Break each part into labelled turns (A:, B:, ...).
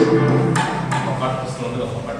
A: ఒక పాట పుస్తకం ఒక పాట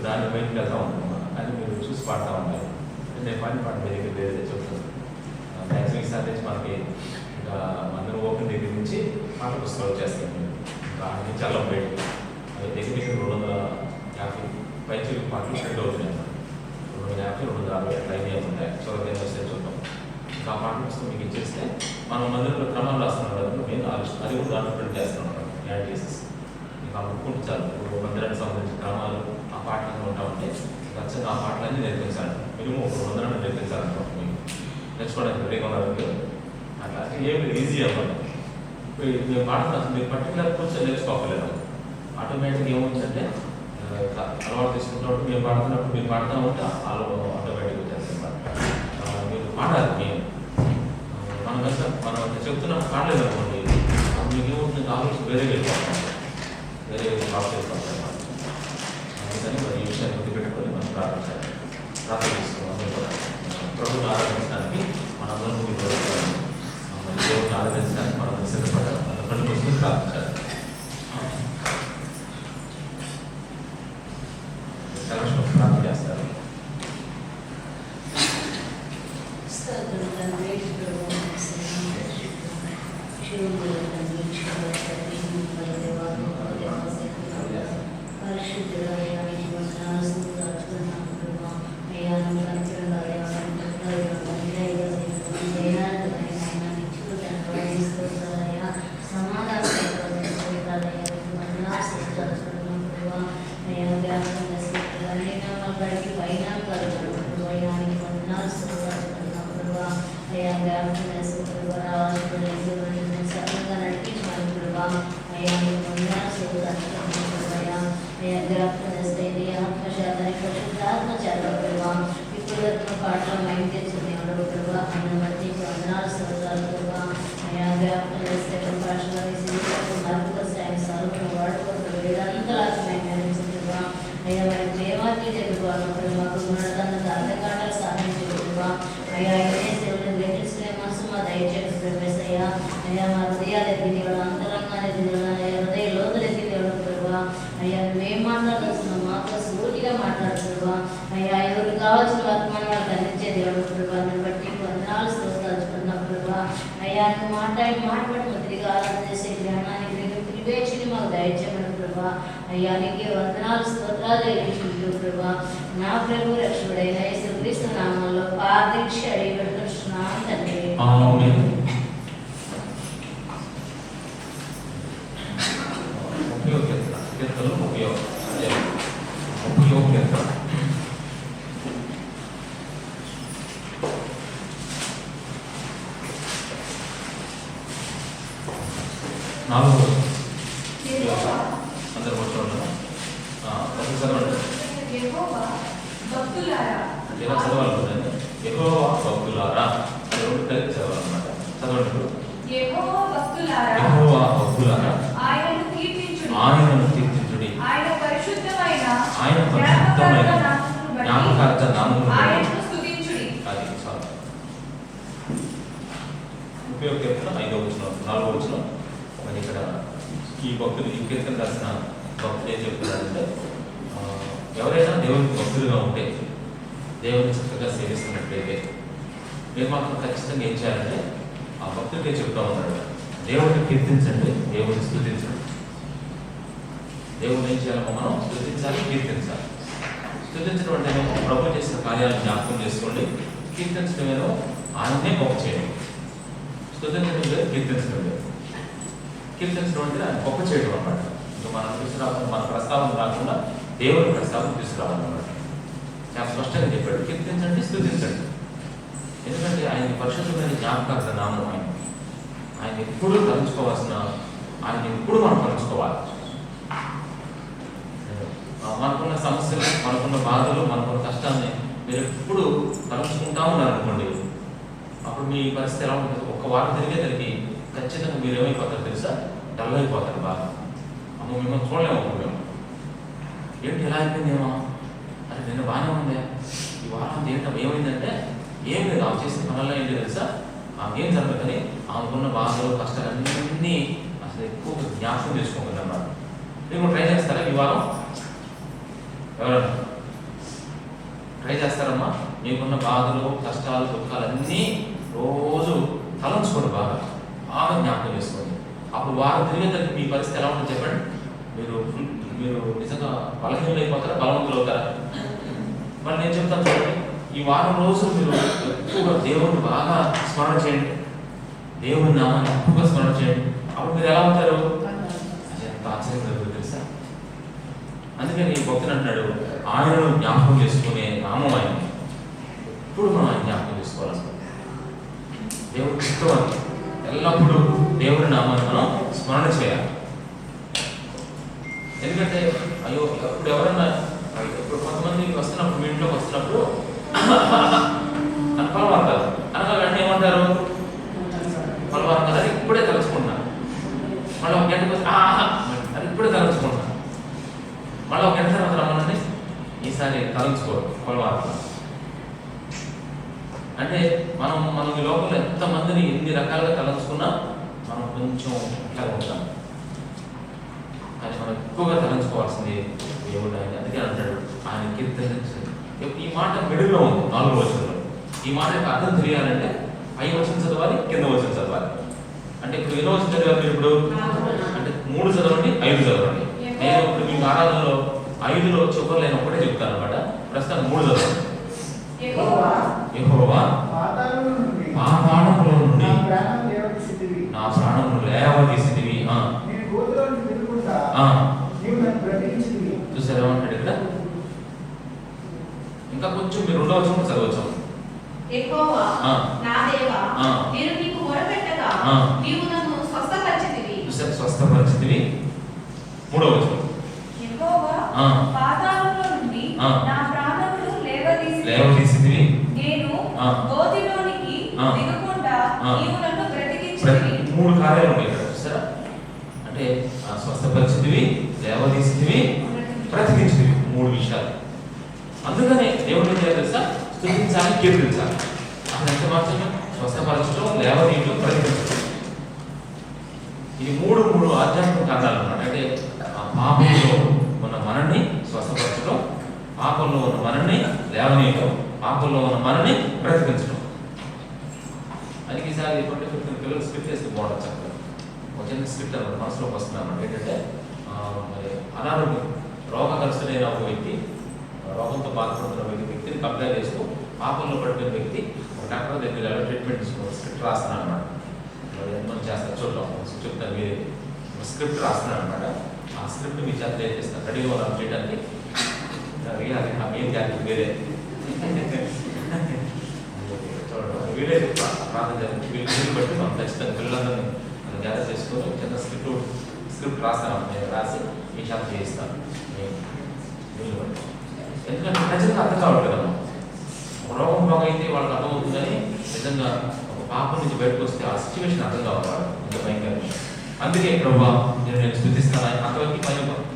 A: దాన్ని బయటకు వెళ్తా ఉంటాం అది మీరు చూసి పాడుతూ ఉంటారు. నేను పాట దగ్గర వేరే చెప్తాను. మ్యాక్సిమం ఈసారి నుంచి మనకి ఇంకా అందరూ ఓపెన్ దగ్గర నుంచి పాట పుస్తకాలు చేస్తాను. దాని నుంచి అల్లం బయట అవి దగ్గర 250 పైచీలు పాటలు ప్రింట్ అవుతున్నాయి. 250, 260 అట్లా అయ్యి ఉంటాయి. చదువు వస్తే చూద్దాం. ఆ పాట పుస్తకం మీకు ఇచ్చేస్తే మనం మందిరంలో క్రమం రాస్తున్నాం కదా, నేను అది కూడా దాంట్లో ప్రింట్ చేస్తున్నాం యాడ్ చేసేసి ఇంకా అనుకుంటే చాలు. ఇప్పుడు మందిరానికి సంబంధించిన క్రమాలు ఆ పాటలు ఉంటా ఉంటే ఖచ్చితంగా ఆ పాటలన్నీ నేర్పించాలి. మినిమం ఒక 100 నేర్పించాలన్నమాట. మీకు నేర్చుకోవడానికి రెడీగా ఉన్నారు అట్లా ఏమి ఈజీ అన్నమాట. మేము పాడుతున్నా మీరు పర్టికులర్ కొంచెం నేర్చుకోగలేరు. ఆటోమేటిక్గా ఏమవుతుందంటే అలవాటు తీసుకుంటున్నప్పుడు మేము పాడుతున్నప్పుడు మీరు పాడుతూ ఉంటే ఆటోమేటిక్గా వచ్చేస్తుంది అన్నమాట. మీరు పాడాలి. మనం మనం చెప్తున్నా పాడలేదు అనుకోండి, మీకు ఏమవుతుంది ఆలోచన వేరే వెళ్ళిపోతాం, వేరే పాట వెళ్ళిపోతాం అన్నమాట. అందుకని మరి ఈ విషయాన్ని గుర్తుపెట్టుకొని మనం ప్రార్థించాలి. ప్రార్థన చేసుకోవాలి. ప్రభుత్వం ఆరాధించడానికి మనందరం ముందు దేవుడిని ఆరాధించడానికి మనం సిద్ధపడాలి. అందుకని కోసం ప్రార్థించాలి. ప్రార్థన చేస్తారు.
B: అయ్యానికి వందనాలు స్తోత్రాలు చెల్లించుకుంటూ ప్రభా నా ప్రభు రక్షకుడైన యేసుక్రీస్తు నామములో ప్రార్థించి అడిగి పెడుతున్నాను తండ్రి.
A: ఆమేన్. ఇక్కడ ఈ భక్తులు ఈ కీర్తన రాసిన భక్తులు ఏం చెప్తున్నారంటే, ఎవరైనా దేవునికి భక్తులుగా ఉంటే, దేవుని చక్కగా సేవిస్తున్నట్లయితే మీరు మాత్రం ఖచ్చితంగా ఏం చేయాలంటే ఆ భక్తులకే చెప్తా ఉన్నాడు, దేవుడిని కీర్తించండి, దేవుడిని స్తుతించండి. దేవుడిని ఏం చేయాలమో మనం స్తుతించాలి, కీర్తించాలి. స్తుతించడం అంటే ప్రభు చేసిన కార్యాలను జ్ఞాపకం చేసుకోండి. కీర్తించడం ఏదో ఆయన్నే గొప్ప చేయండి. స్తుతించడం లేదు, కీర్తించడం లేదు. కీర్తించడం అంటే ఆయన గొప్ప చేయడం అన్నమాట. ఇంకా మన ప్రస్తావన రాకుండా దేవుని ప్రస్తావన తీసుకురావాలన్నమాట. చాలా స్పష్టంగా చెప్పాడు, కీర్తించండి, స్తుతించండి. ఎందుకంటే ఆయన పరిశుద్ధమైన జ్ఞాపకార్థ నామం. ఆయన ఎప్పుడు తలుచుకోవాల్సిన, ఆయన ఎప్పుడు మనం తలుచుకోవాలి. మనకున్న సమస్యలు, మనకున్న బాధలు, మనకున్న కష్టాన్ని మీరు ఎప్పుడు తలుచుకుంటా ఉన్నారనుకోండి, అప్పుడు మీ పరిస్థితి ఎలా ఉంటుంది? ఒక్క వారం తిరిగేసరికి ఖచ్చితంగా మీరు ఏమైపోతారు తెలుసా? డల్ అయిపోతారు బాగా. అమ్మ మిమ్మల్ని చూడలేము మేము. ఏంటి ఎలా అయిపోయిందేమో, అది నేను బాగానే ఉందే, ఈ వారం ఏంటో ఏమైందంటే ఏం లేదు. ఆమె చేసిన పనుల్లో ఏంటి తెలుసా? ఆమె ఏం జరుగుతుంది, ఆమెకున్న బాధలు కష్టాలన్నీ అసలు ఎక్కువ జ్ఞాపకం చేసుకోకుండా అన్నమాట. మీరు ట్రై చేస్తారా ఈ వారం? ఎవరన్నా ట్రై చేస్తారమ్మా? మీకున్న బాధలు కష్టాలు దుఃఖాలన్నీ రోజు తలంచుకోండి, బాగా బాగా జ్ఞాపకం చేసుకోండి. అప్పుడు వారం తిరిగేసరికి మీ పరిస్థితి ఎలా ఉంటుంది చెప్పండి? మీరు మీరు నిజంగా బలహీనలు అయిపోతారా, బలవంతులు అవుతారా? మరి నేను చెప్తాను చూడండి, ఈ వారం రోజులు మీరు ఎక్కువగా దేవుడిని బాగా స్మరణ చేయండి, దేవుని నామాన్ని ఎక్కువగా స్మరణ చేయండి. అప్పుడు మీరు ఎలా అవుతారు? అది ఎంత ఆశ్చర్యం తెలుసా? అందుకని భక్తుడు అంటున్నాడు, ఆయనను జ్ఞాపకం చేసుకునే నామం ఆయన. ఎప్పుడు మనం ఆయన జ్ఞాపకం చేసుకోవాలి. దేవుడికి ఇష్టం అది. ఎల్లప్పుడూ దేవుడి నామాన్ని మనం స్మరణ చేయాలి. ఎందుకంటే అయ్యో ఇప్పుడు ఎవరన్నా ఇప్పుడు కొంతమంది వస్తున్నప్పుడు, మీ ఇంట్లోకి వస్తున్నప్పుడు అని పలవారు అనగా వెంటనే ఏమంటారు? పలవారు కదా, అది ఇప్పుడే తలుచుకుంటున్నాను. మళ్ళీ ఒక గంటకు వచ్చి అది ఇప్పుడే తలుచుకుంటున్నాను. మళ్ళీ ఒక గంట తర్వాత రమ్మనండి, ఈసారి తలుచుకోరు పలవారు. అంటే మనం ఈ లోపల ఎంతమందిని ఎన్ని రకాలుగా తలంచుకున్నా మనం కొంచెం ఇట్లా ఉంటాం. కానీ మనం ఎక్కువగా తలంచుకోవాల్సింది దేవుడు ఆయన. అందుకే అంటాడు, ఆయన కీర్తన. ఈ మాట మిడిల్లో ఉంది 4వ వచనంలో. ఈ మాట యొక్క అర్థం తెలియాలంటే పై వచనం చదవాలి, కింద వచనం చదవాలి. అంటే ఇప్పుడు ఎన్నో వచనం చదివారు మీరు? ఇప్పుడు అంటే 3 చదవండి, 5 చదవండి. నేను ఇప్పుడు మీకు ఆరాధనలో 5లో చివరి నేను ఒకటే చెప్తాను అనమాట. ప్రస్తుతం 3 చదవండి. యెహోవా పాతాళములో నుండి నా ప్రాణమును లేవదీసితివి. చూసారా ఏమంటాడు ఇక్కడ? ఇంకా కొంచెం మీరు 2వ వచనం చదవచ్చు.
C: యెహోవా నా దేవా, నేను నీకు మొరపెట్టగా నీవు నన్ను స్వస్థపరిచితివి.
A: స్వస్థపరిచితివి. 3వ వచనం.
C: యెహోవా పాతాళములో నుండి నా ప్రాణమును
A: లేవదీసితివి.
C: నేను గోతిలోనికి దిగకుండా నీవు నన్ను బ్రతికించితివి.
A: 3 కార్యాలు ఉన్నాయి ఇక్కడ. చూసారా? అంటే స్వస్థపరిచితివి, లేవదీసితివి, బ్రతికించితివి. 3 విషయాలు. అందుకనే దేవుడు ఏం చేయాలి తెలుసా? స్తుతించాలి, కీర్తించాలి. అసలు ఎంత మాత్రమే స్వస్థపరచడం, లేవదీయడం, బ్రతికించడం. ఇది 3 ఆధ్యాత్మిక కారణాలు అన్నమాట. అంటే పాపంలో ఉన్న మనల్ని స్వస్థపరచడం, పాపంలో ఉన్న మనల్ని లేవనీయడం, పాపంలో ఉన్న మనల్ని బ్రతికించడం. అది ఈసారి పిల్లలు స్క్రిప్ట్ చేస్తే బాగుంటుంది. చక్కగా ఒక చిన్న స్క్రిప్ట్ అన్నమాట మనసులోకి వస్తుంది అన్నమాట. ఏంటంటే మరి అనారోగ్యం, రోగగ్రస్తుడైన ఒక వ్యక్తి, రోగంతో బాధపడుతున్న వ్యక్తిని కంపేర్ చేస్తూ పాపంలో పడిపోయిన వ్యక్తి ఒక డాక్టర్ దగ్గర ట్రీట్మెంట్ తీసుకోవాలి. స్క్రిప్ట్ రాస్తున్నాను అనమాట. ఎంతమంది చేస్తారు చూద్దాం, చెప్తాను. మీరు స్క్రిప్ట్ రాస్తున్నాను అనమాట. ఆ స్క్రిప్ట్ మీ చేత చేస్తాను, రెడీగా ఉన్నాను చేయడానికి. అది ఏం చేయాలి వేరే చూడండి, వీడే ప్రార్థన చేయాలి. వీళ్ళు బట్టి మనం ఖచ్చితంగా పిల్లలందరినీ గ్యాదర్ చేసుకొని చిన్న స్క్రిప్ట్ రాస్తాను. నేను రాసి మీ చేత చేయిస్తాను. వీళ్ళు బట్టి ఎందుకంటే ప్రజలకు అర్థం కావాలి కదా. ఒక రోగం బాగా అయితే వాళ్ళకి అర్థమవుతుందని నిజంగా ఒక పాపం నుంచి బయటకు వస్తే ఆ సిచ్యువేషన్ అర్థం కావాలి వాళ్ళు. ఇంకా భయంకరంగా. అందుకే ప్రభా నేను స్తుతిస్తాను. అంతవరకు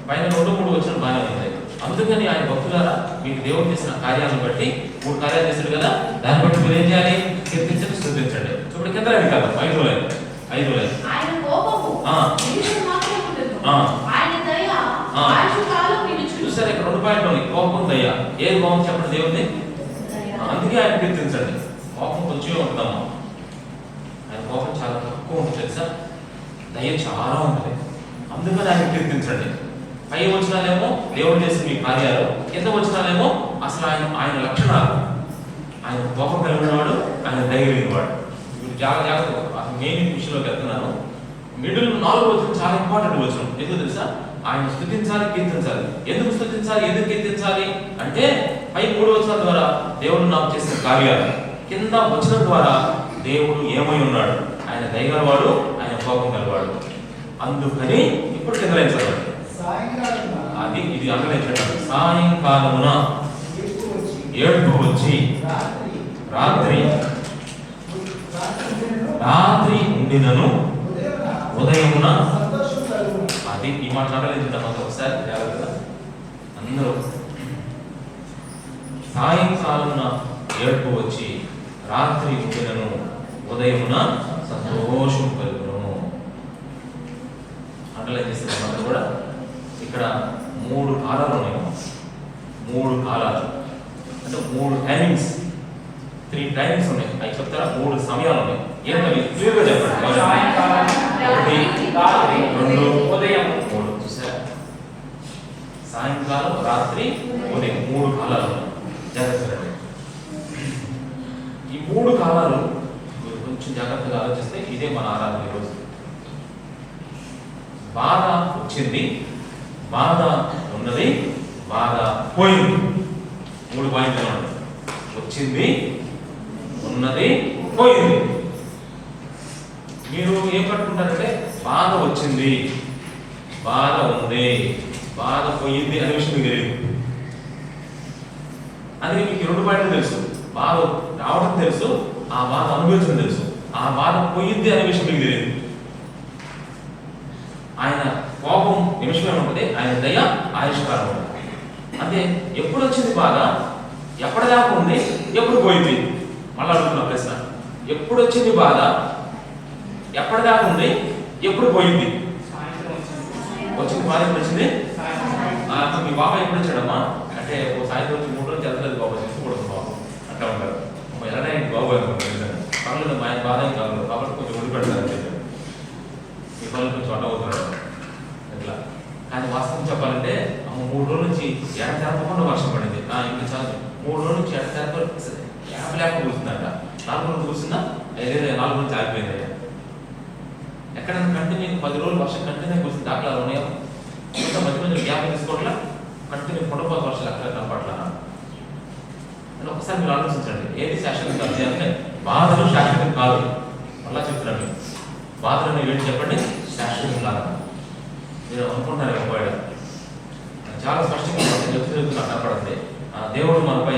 A: పైన 2-3 వచ్చిన బాగానే ఉంది. అందుకని ఆయన భక్తులారా, మీకు దేవుడు చేసిన కార్యాలను బట్టి 3 కార్యాలు చేశాడు కదా, దాన్ని బట్టి మీరు ఏం చేయాలి? కీర్తించండి, స్తుతించండి. ఇప్పుడు కింద లైన్ కదా, 5వ లైన్.
C: ఆయన కోపము మాత్రమే ఉండదు, ఆయన దయ ఆయుష్కాలం నిలుచును.
A: చూసారు ఇక్కడ 2 పాయింట్లు ఉన్నాయి, కోపం, దయ. ఏది బాగుంది చెప్పండి దేవుడిని? అందుకే ఆయన కీర్తించండి. కోపం కొంచెమే ఉంటుందమ్మా. ఆయన కోపం చాలా తక్కువ ఉంటుంది తెలుసా, దయ చాలా ఉంటుంది. అందుకని ఆయన కీర్తించండి. పై వచనాలేమో దేవుడు చేసిన మీ కార్యాలు, కింద వచనాలేమో అసలు ఆయన లక్షణాలు. ఆయన కోపం కలిగినవాడు, ఆయన దయ కలిగినవాడు. ఇప్పుడు జాగ్రత్తగా అసలు మెయిన్ విషయంలోకి వెళ్తున్నాను. మిడిల్ 4వ వచనం చాలా ఇంపార్టెంట్ వచనం. ఎందుకు తెలుసా? ఆయన స్తుతించాలి, కీర్తించాలి. ఎందుకు స్తుతించాలి, ఎందుకు కీర్తించాలి అంటే పై 3 వచనాల ద్వారా దేవుడు నాకు చేసిన కార్యాలు, కింద వచనం ద్వారా దేవుడు ఏమై ఉన్నాడు, ఆయన దయగలవాడు, ఆయన కోపం గలవాడు. అందుకని ఇప్పుడు కింద లైన్ చదవండి. అది ఇది అంగలించడం. సాయంకాలమున ఏడుపు వచ్చి రాత్రి ఉండినను ఉదయమున అది ఈ మాట నడలేచుంటాం ఒకసారి జాగ్రత్తగా అందరూ. సాయంకాలమున ఏడుపు వచ్చి రాత్రి ఉండినను ఉదయమున సంతోషం కలుగును. అండర్లైన్ చేస్తున్నాం అందరూ కూడా. ఇక్కడ 3 కాలాలు ఉన్నాయి. 3 కాలాలు అంటే 3 టైమింగ్స్, 3 టైమింగ్స్ ఉన్నాయి. అవి చెప్తారా? 3 సమయాలు ఉన్నాయి. ఏంటవి క్లియర్గా చెప్పండి. 1, 2, ఉదయం 3. చూసారా? సాయంకాలం, రాత్రి, ఉదయం 3 కాలాలు ఉన్నాయి. జాగ్రత్తగా ఈ 3 కాలాలు కొంచెం జాగ్రత్తగా ఆలోచిస్తే ఇదే మన ఆరాధన ఈరోజు. బాధ వచ్చింది, బాధ ఉన్నది, బాధ పోయింది. 3 పాయింట్లు ఉన్నాయి. వచ్చింది, ఉన్నది, పోయింది. మీరు ఏం పట్టుకుంటారంటే బాధ వచ్చింది, బాధ ఉంది, బాధ పోయింది అనే విషయం మీకు తెలియదు. అందుకే మీకు 2 పాయింట్లు తెలుసు. బాధ రావడం తెలుసు, ఆ బాధ అనుభవించడం తెలుసు. ఆ బాధ పోయింది అనే విషయం మీకు తెలియదు. ఆయన కోపం నిమిషమే ఉంటుంది, ఆయన దయ ఆయుష్కాలం ఉంటుంది. అంటే ఎప్పుడు వచ్చింది బాధ, ఎప్పటిదాకా ఉంది, ఎప్పుడు పోయింది? మళ్ళీ అడుగుతున్న ప్రశ్న. ఎప్పుడు వచ్చింది బాధ, ఎప్పటిదాకా ఉంది, ఎప్పుడు పోయింది? వచ్చింది బాధ ఎప్పుడు వచ్చింది? మీ బాబా ఎప్పుడు వచ్చాడమ్మా అంటే ఓ సాయంత్రం వచ్చి 3 రోజులు చదవలేదు బాబా, తీసుకోకూడదు బాబు అంటా ఉంటారు. ఎలానే బాబు అనుకుంటారు. పనులు మా ఆయన బాధ కాదు కాబట్టి కొంచెం ఒడి పెడతారు. మీ పనులు కొంచెం అడ్డ అవుతున్నాడు ఇట్లా. కానీ వాస్తవం చెప్పాలంటే 3 రోజుల నుంచి ఎడతెరపకుండా వర్షం పడింది. ఇంకా చాలు 3 రోజుల నుంచి ఎడతెరప లేక కూర్చుందంట. 4 రోజులు కూర్చున్నా ఏదైతే 4 రోజులు ఆగిపోయింది. ఎక్కడైనా కంటిన్యూ 10 రోజులు వర్షం కంటిన్యూ కూర్చుంది. దాఖలాలు ఉన్నాయో ఇంకా మధ్య మధ్య గ్యాప్ తీసుకోవట్లా, కంటిన్యూ కొండపోత వర్షాలు ఎక్కడ కనపట్లా అని ఒకసారి మీరు ఆలోచించండి. ఏది శాశ్వతం కాదు అంటే బాధలు శాశ్వతం కాదు. అలా చెప్తున్నాను. బాధలు ఏంటి చెప్పండి? శాశ్వతం కాదు. మీరు అనుకుంటున్నారు పోయాడు. చాలా స్పష్టంగా చెప్తున్నా కనపడుతుంది. దేవుడు మనపై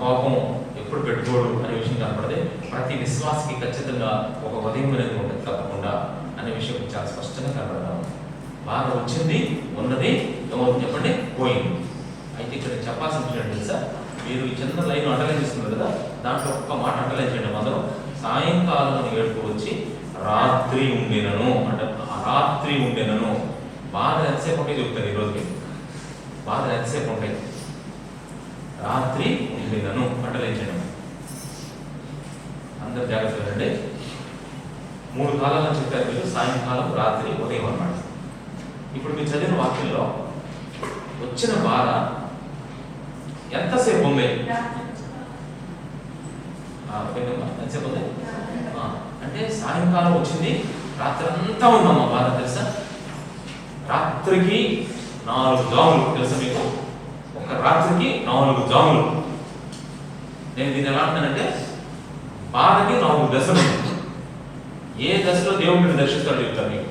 A: కోపం ఎప్పుడు పెట్టుకోడు అనే విషయం కనపడదు. ప్రతి విశ్వాసకి ఖచ్చితంగా ఒక ఉదయం అనేది ఉంటుంది తప్పకుండా అనే విషయం చాలా స్పష్టంగా కనపడతాం. బాధ వచ్చింది, ఉన్నది, ఏమవుతుంది చెప్పండి? పోయింది. అయితే ఇక్కడ చెప్పాల్సిన విషయం తెలుసా? మీరు ఈ చిన్న లైన్ అండర్లైన్ చేస్తున్నారు కదా, దాంట్లో ఒక్క మాట అండర్లైన్ చేయండి. అందరూ సాయంకాలం ఏడుపు వచ్చి రాత్రి ఉండేనను అంటే రాత్రి ఉండేనను. బాధ ఎంతసేపు ఉంటాయి చెప్తారు ఈరోజుకి. బాధ ఎంతసేపు ఉంటాయి? రాత్రి ఉండేనను అండర్లైన్ చేయడం. అందరు జాగ్రత్తగా అండి. 3 కాలాలను చెప్పారు మీరు. సాయంకాలం, రాత్రి, ఉదయం అన్నమాట. ఇప్పుడు మీరు చదివిన వాక్యంలో వచ్చిన బాధ ఎంతసేపు ఉంది? ఎంతసేపు ఉంది అంటే సాయంకాలం వచ్చింది, రాత్రి అంతా ఉందమ్మా బాధ. తెలుసా? రాత్రికి 4 జాములు. తెలుసా మీకు? ఒక రాత్రికి 4 జాములు. నేను దీన్ని ఎలా అంటానంటే బాధకి 4 దశలు. ఏ దశలో దేవుడిని దర్శిస్తాడో చెప్తాను మీకు.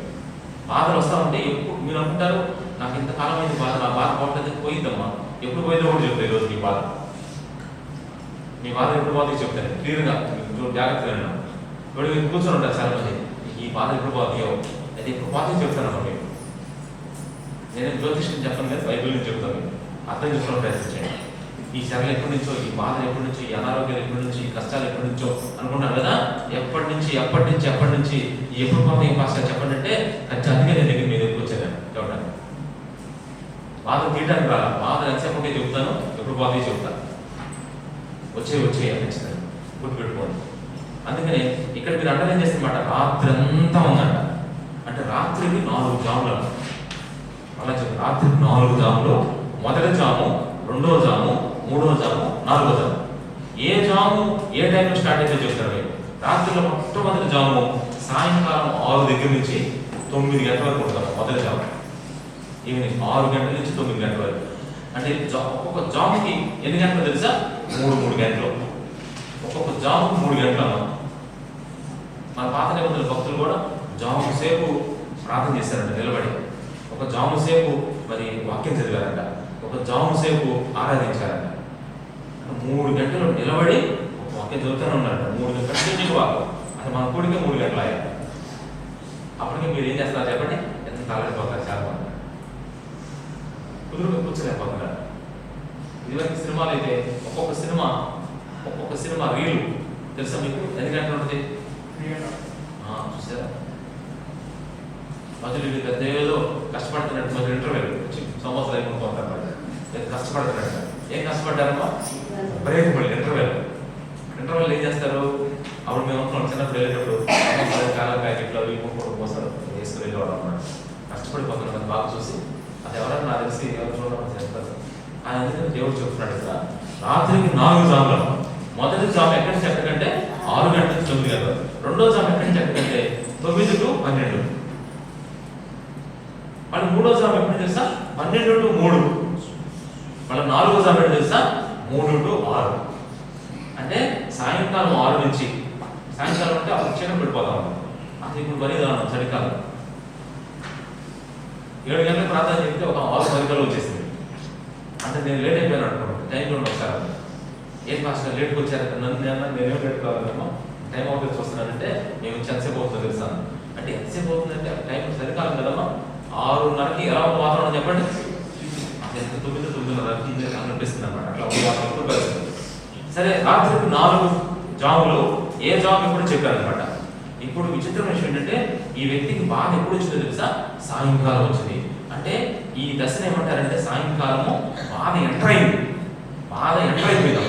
A: బాధలు వస్తా ఉంటే ఎప్పుడు మీరు అనుకుంటారు నాకు ఇంతకాలం అయింది బాధ, నా బాధ పోవట్లేదు. పోయిందమ్మా. ఎప్పుడు పోయిందో కూడా చెప్తాను ఈరోజు. మీ బాధ ఎప్పుడు పోతే చెప్తాను క్లియర్గా. జాగ్రత్తగా ఇప్పుడు మీరు కూర్చొని ఉంటారు చాలా మంది. ఈ బాధ ఎప్పుడు పోతాయో అది ఎప్పుడు పోతే చెప్తానమ్మా మీకు. నేను జ్యోతిష్యం చెప్పను కానీ బైబిల్ నుంచి చెప్తాను. అర్థం చేసుకోవడం ప్రయత్నించండి. ఈ శ్రమలు ఎప్పటి నుంచో, ఈ బాధ ఎప్పటి నుంచో, ఈ అనారోగ్యాలు ఎప్పటి నుంచి, ఈ కష్టాలు ఎప్పటి నుంచో అనుకుంటారు కదా. ఎప్పటి నుంచి ఎప్పుడు పోతాయి పాస్టర్ చెప్పండి అంటే ఖచ్చితంగా నేను దగ్గర మీరు ఎప్పుడు వచ్చాను చెప్పండి. బాధ తీయడానికి రాలా. బాధ ఎంతసేపు ఉంటే చెప్తాను, ఎప్పుడు పోతాయి చెప్తాను. వచ్చే అనిపించింది గుర్తుపెట్టుకోండి. అందుకని ఇక్కడ మీరు అండర్లైన్ చేస్తున్నమాట రాత్రి అంతా ఉందంట. అంటే రాత్రికి 4 జాములు. అలా చెప్పి రాత్రికి 4 జాములు. మొదటి జాము, 2వ జాము, 3వ జాము, 4వ జాము. ఏ జాము ఏ టైంలో స్టార్ట్ అయితే చెప్తారు మీరు. రాత్రిలో మొట్టమొదటి జాము సాయంకాలం 6 దగ్గర నుంచి 9 గంటల వరకు ఉంటుంది. మొదటి జాము ఈవినింగ్ 6 గంటల నుంచి 9 గంటల వరకు. అంటే ఒక్కొక్క జాముకి ఎన్ని గంటలు తెలుసా? 3 గంటలు. ఒక్కొక్క జాముకి 3 గంటలు అన్నమాట. మన పాత నిబంధనల భక్తులు కూడా జాము సేపు ప్రార్థన చేశారంట నిలబడి. ఒక జాము సేపు మరి వాక్యం చదివారంట. ఒక జాము సేపు ఆరాధించారంట. 3 గంటలు నిలబడి వాక్యం చదువుతూనే ఉన్నాడు. 3 గంటలు కంటిన్యూ వాక్యం. అసలు మన కూడికే 3 గంటలు అయ్యాయి. అప్పటికి మీరు ఏం చేస్తారు చెప్పండి? ఎంత తలడిపోతారు చాలా మంది. కుదురుగా కూర్చోలేకపోతున్నారు. ఇదివరకు సినిమాలు అయితే ఒక్కొక్క సినిమా రీలు తెలుసా మీకు? ఎన్ని గంటలు ఉంటుంది చూసారా? మధ్యలో ఇది పెద్ద ఏదో కష్టపడుతున్నట్టు మధ్య ఇంటర్వెల్ సంవత్సరాలు అయిపోతుంటారు. కష్టపడుతున్నట్టు ఏం కష్టపడ్డారమ్మా? బ్రేక్ మళ్ళీ ఇంటర్వెల్ ఏం చేస్తారు? అప్పుడు మేము అనుకున్నాం చిన్నప్పుడు వెళ్ళేటప్పుడు కాలం ప్యాకెట్లు అవి ఇంకొకటి పోస్తారు వేసుకుని వెళ్ళేవాడు అన్నమాట. కష్టపడిపోతున్నాడు అది బాగా చూసి. అది ఎవరైనా నాకు తెలిసి ఎవరు చూడడం చేస్తారు. ఆయన అందుకని దేవుడు చెప్తున్నాడు ఇక్కడ రాత్రికి 4 జాములు. మొదటి జాము ఎక్కడి నుంచి ఎక్కడికంటే 6 గంటల నుంచి 9 గంటలు. రెండో జాము ఎక్కడి నుంచి ఎక్కడికంటే 9 to 12. వాళ్ళు మూడో జాము ఎప్పుడు తెలుసా? 12 to 3. వాళ్ళ 4వ జాము ఎప్పుడు తెలుసా? 3 to 6. అంటే సాయంకాలం 6 నుంచి సాయంకాలం అంటే అప్పుడు చీకటి పడిపోతాం. అది ఇప్పుడు మరీ దానం చలికాలం. 7 గంటలకు ప్రార్థన చెప్తే ఒక 6:10 వచ్చేసింది. అంటే నేను లేట్ అయిపోయాను అనుకోండి. టైంలో ఒకసారి ఏం మాస్టర్ లేట్కి వచ్చారు నేనేం లేట్ కావాలమ్మా టైం అవుతుంది వస్తున్నానంటే మేము ఎంతసేపు అవుతుందో తెలుసా అంటే ఎంతసేపు అవుతుందంటే టైం చలికాలం కదమ్మా 6:30కి ఎలా ఉన్న వాతావరణం చెప్పండి? అది 9:30 అనిపిస్తుంది అన్నమాట. అట్లా వాతావరణం పరిస్థితి. సరే రాత్రికి 4 జాములు. ఏ జాము ఎప్పుడు చెప్పారు అనమాట. ఇప్పుడు విచిత్రం విషయం ఏంటంటే ఈ వ్యక్తికి బాధ ఎప్పుడు వచ్చిందో తెలుసా? సాయంకాలం వచ్చింది. అంటే ఈ దశను ఏమంటారంటే సాయంకాలము బాధ ఎంటర్ అయిపోయింది.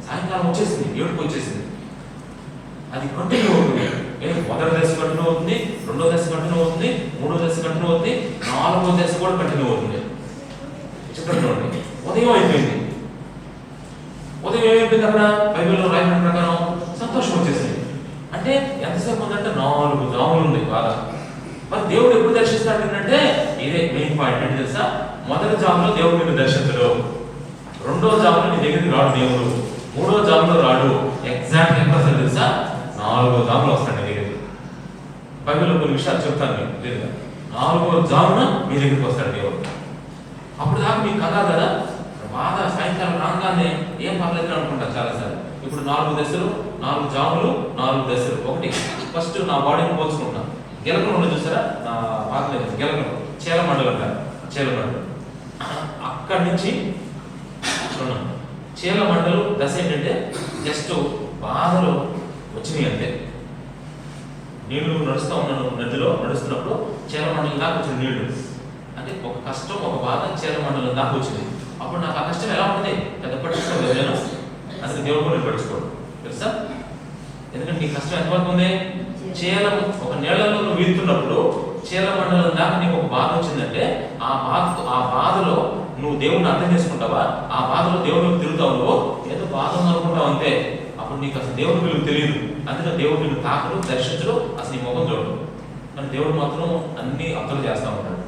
A: సాయంకాలం వచ్చేసింది, ఏడుపు వచ్చేసింది. అది కంటిన్యూ అవుతుంది. మొదటి దశ కంటిన్యూ అవుతుంది, రెండో దశ కంటిన్యూ అవుతుంది, మూడో దశ కంటిన్యూ అవుతుంది, 4వ దశ కూడా కంటిన్యూ అవుతుంది. విచిత్రంగా ఉంది. ఉదయం అయిపోయింది. ఉదయం ఏమైపోయింది? అక్కడ బైబిల్లో రాయబడిన ప్రకారం సంతోషం వచ్చేసింది. అంటే ఎంతసేపు ఉందంటే 4 జాములు ఉంది బాధ. మరి దేవుడు ఎప్పుడు దర్శిస్తాడు అంటే ఇదే మెయిన్ పాయింట్ ఏంటి తెలుసా? మొదటి జాములో దేవుడు నిన్ను దర్శించడు, రెండో జాములో నీ దగ్గరికి రాడు దేవుడు, మూడో జాములో రాడు. ఎగ్జాక్ట్ ఎంత వస్తుంది తెలుసా? 4వ జాములో వస్తాడు నీ దగ్గరికి. బైబిల్లో కొన్ని విషయాలు చెప్తాను మీకు లేదా. 4వ జామున మీ దగ్గరికి వస్తాడు దేవుడు. అప్పుడు దాకా మీకు కథ కదా బాధ. సాయంకాలం రాగానే ఏం పర్లేదు అనుకుంటారు చాలాసార్లు. ఇప్పుడు 4 దశలు, 4 జాములు, 4 దశలు. ఒకటి ఫస్ట్ నా బాడీని పోల్చుకుంటాను. గెలకలు ఉండే చూసారా? నా పాత గెలకలు చీలమండలు అంటారు. చీలమండలు అక్కడి నుంచి చీలమండలు దశ ఏంటంటే జస్ట్ బాధలు వచ్చినాయి అంతే. నీళ్లు నడుస్తూ ఉన్నాను, నదిలో నడుస్తున్నప్పుడు చీలమండలం దాకా వచ్చిన నీళ్లు అంటే ఒక కష్టం, ఒక బాధ చీలమండలం దాకా వచ్చింది. అప్పుడు నాకు ఆ కష్టం ఎలా ఉంటుంది? పెద్ద పట్టించుకోలేదు నేను. అసలు దేవుడు కూడా పట్టించుకోడు తెలుసా? ఎందుకంటే నీ కష్టం ఎంతవరకు ఉంది? చీలం ఒక నీళ్ళలో నువ్వు వీరుతున్నప్పుడు చీలమండలం దాకా నీకు ఒక బాధ వచ్చిందంటే ఆ బాధలో నువ్వు దేవుడిని అర్థం చేసుకుంటావా? ఆ బాధలో దేవుడికి తిరుగుతావు. నువ్వు ఏదో బాధ అనుకుంటావు అంతే. అప్పుడు నీకు అసలు దేవుడి విలువ తెలియదు. అందుకని దేవుడు నిన్ను తాకడు, దర్శించడు, అసలు నీ ముఖం చూడడు. కానీ దేవుడు మాత్రం అన్ని అర్థం చేస్తూ ఉంటాడు.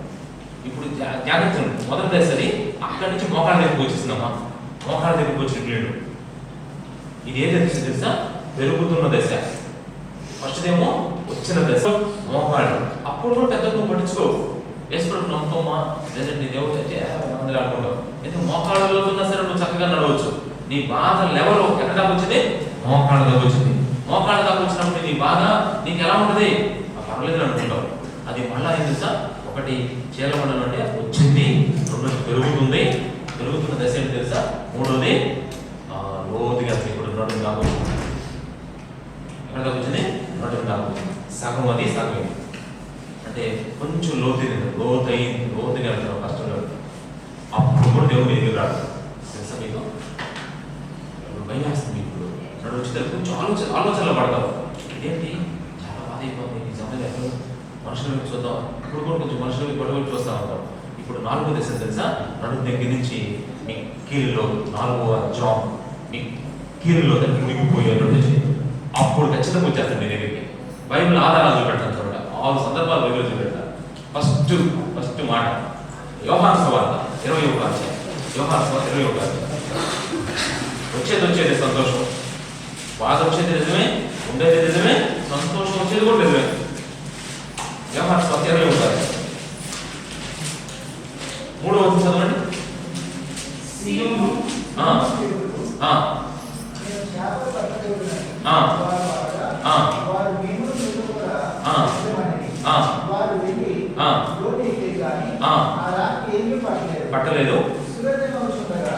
A: ఇప్పుడు జాగ్రత్త. మొదటి దశది అక్కడి నుంచి మోకాళ్ళ దగ్గరికి వచ్చేసిందమ్మా. మోకాళ్ళ దగ్గరికి వచ్చిన నీళ్ళు. ఇది ఏ దశ తెలుసా? పెరుగుతున్న దశ. ఫస్ట్ ఏమో వచ్చిన దశ మోకాళ్ళు. అప్పుడు కూడా పెద్ద నువ్వు పట్టించుకో. వేసుకుని నమ్మకమ్మా లేదంటే దేవుడు అందరూ అనుకుంటావు. ఎందుకు మోకాళ్ళ ఉన్నా సరే నువ్వు చక్కగా నడవచ్చు. నీ బాధ లెవెల్ ఎక్కడ దాకా వచ్చింది? మోకాళ్ళ దాకా వచ్చింది. మోకాళ్ళ దాకా వచ్చినప్పుడు నీ బాధ నీకు ఎలా ఉంటుంది? పర్లేదు అనుకుంటావు. అది మళ్ళా ఏం తెలుసా? ఒకటి చీలమండలం అంటే వచ్చింది, రెండోది పెరుగుతుంది. పెరుగుతున్న దశ ఏంటి తెలుసా? మూడోది లోతుగా ఇప్పుడు 2 దాకా వచ్చింది. ఎక్కడ దాకా వచ్చింది? 2 దాకా వచ్చింది. సగం అది సగం అంటే కొంచెం లోతుగా వెళ్తారు కష్టంగా. అప్పుడు కూడా దేవుడు ఎదురు రాడు తెలుసా మీకు? భయం వేస్తుంది. ఇప్పుడు నడు వచ్చి కొంచెం ఆలోచనలో పడతావు. ఇదేంటి చాలా బాధ అయిపోతుంది ఈ సమయంలో ఎక్కడ మనుషులకు చూద్దాం. ఇప్పుడు కూడా కొంచెం మనుషులకి గొడవలు చూస్తూ ఉంటాం. ఇప్పుడు 4వ దశ తెలుసా? నడు దగ్గర నుంచి మీ కీళ్ళలో 4వ జామ్ మీ కీళ్ళలో దాన్ని మునిగిపోయి అప్పుడు ఖచ్చితంగా వచ్చేస్తాను మీ దగ్గరికి. బైబిల్ ఆధారాలు చూపెడతాను చూడ 6 సందర్భాలు బైబిల్ చూపెడతాను. ఫస్ట్ మాట యోహాను సువార్త 21వ అధ్యాయం. యోహాను సువార్త 21వ అధ్యాయం. వచ్చేది సంతోషం. బాధ వచ్చేది నిజమే, ఉండేది నిజమే, సంతోషం వచ్చేది కూడా నిజమే. యోహాను సువార్త 21వ అధ్యాయం 3వ వచనం చదవండి. ఆ,
D: నేను చేపలు పట్టబోతున్నాను.
A: ఆ.
D: వారు వాడగా,
A: ఆ.
D: వారు మేము మీరు కూడా
A: ఆ.
D: ఇష్టమని.
A: ఆ.
D: వారు వెళ్ళి
A: ఆ.
D: లోటు ఎక్కేది కానీ
A: ఆ.
D: ఆ రాత్రి ఏమీ పట్టలేదు.
A: పట్టలేదు.
D: సూర్యోదయం అవుతుండగా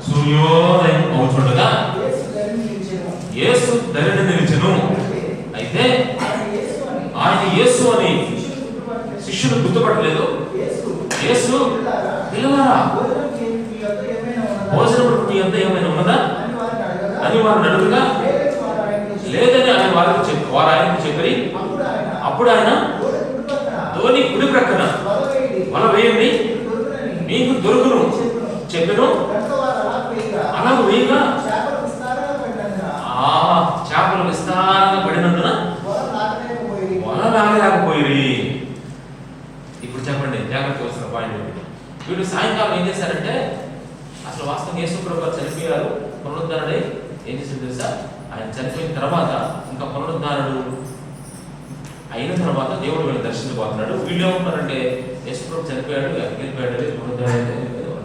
A: సూర్యోదయం అవుతుండగా
D: యేసు ధరిని నిలిచెను.
A: యేసు ధరిని నిలిచెను. అయితే ఆయన యేసు అని శిష్యులు గుర్తుపట్టలేదు. యేసు పిల్లలారా భోజనం మీ వద్ద ఏమైనా ఉన్నదా అని వారిని అడుగుగా లేదని ఆయన వారు ఆయనకు చెప్పి అప్పుడు ఆయన ధోని కుడి ప్రక్కన వల వేయండి మీకు దొరుకును చెప్పెను. అలా వేయగా చేపలు విస్తారంగా పడినందున వల లాగలేకపోయి. ఇప్పుడు చెప్పండి, జాగ్రత్త వస్తున్న పాయింట్. వీళ్ళు సాయంకాలం ఏం చేశారంటే, అసలు వాస్తవం యేసు ప్రభువు చనిపోయారు, పునరుద్ధరణై ఏం చేశారు తెలుసా? ఆయన చనిపోయిన తర్వాత ఇంకా పునరుద్ధరణుడు అయిన తర్వాత దేవుడు వీళ్ళు దర్శించబోతున్నాడు. వీళ్ళు ఏమంటారంటే యేసు ప్రభు చనిపోయాడు, వెళ్ళిపోయాడు, పునరుద్ధరణ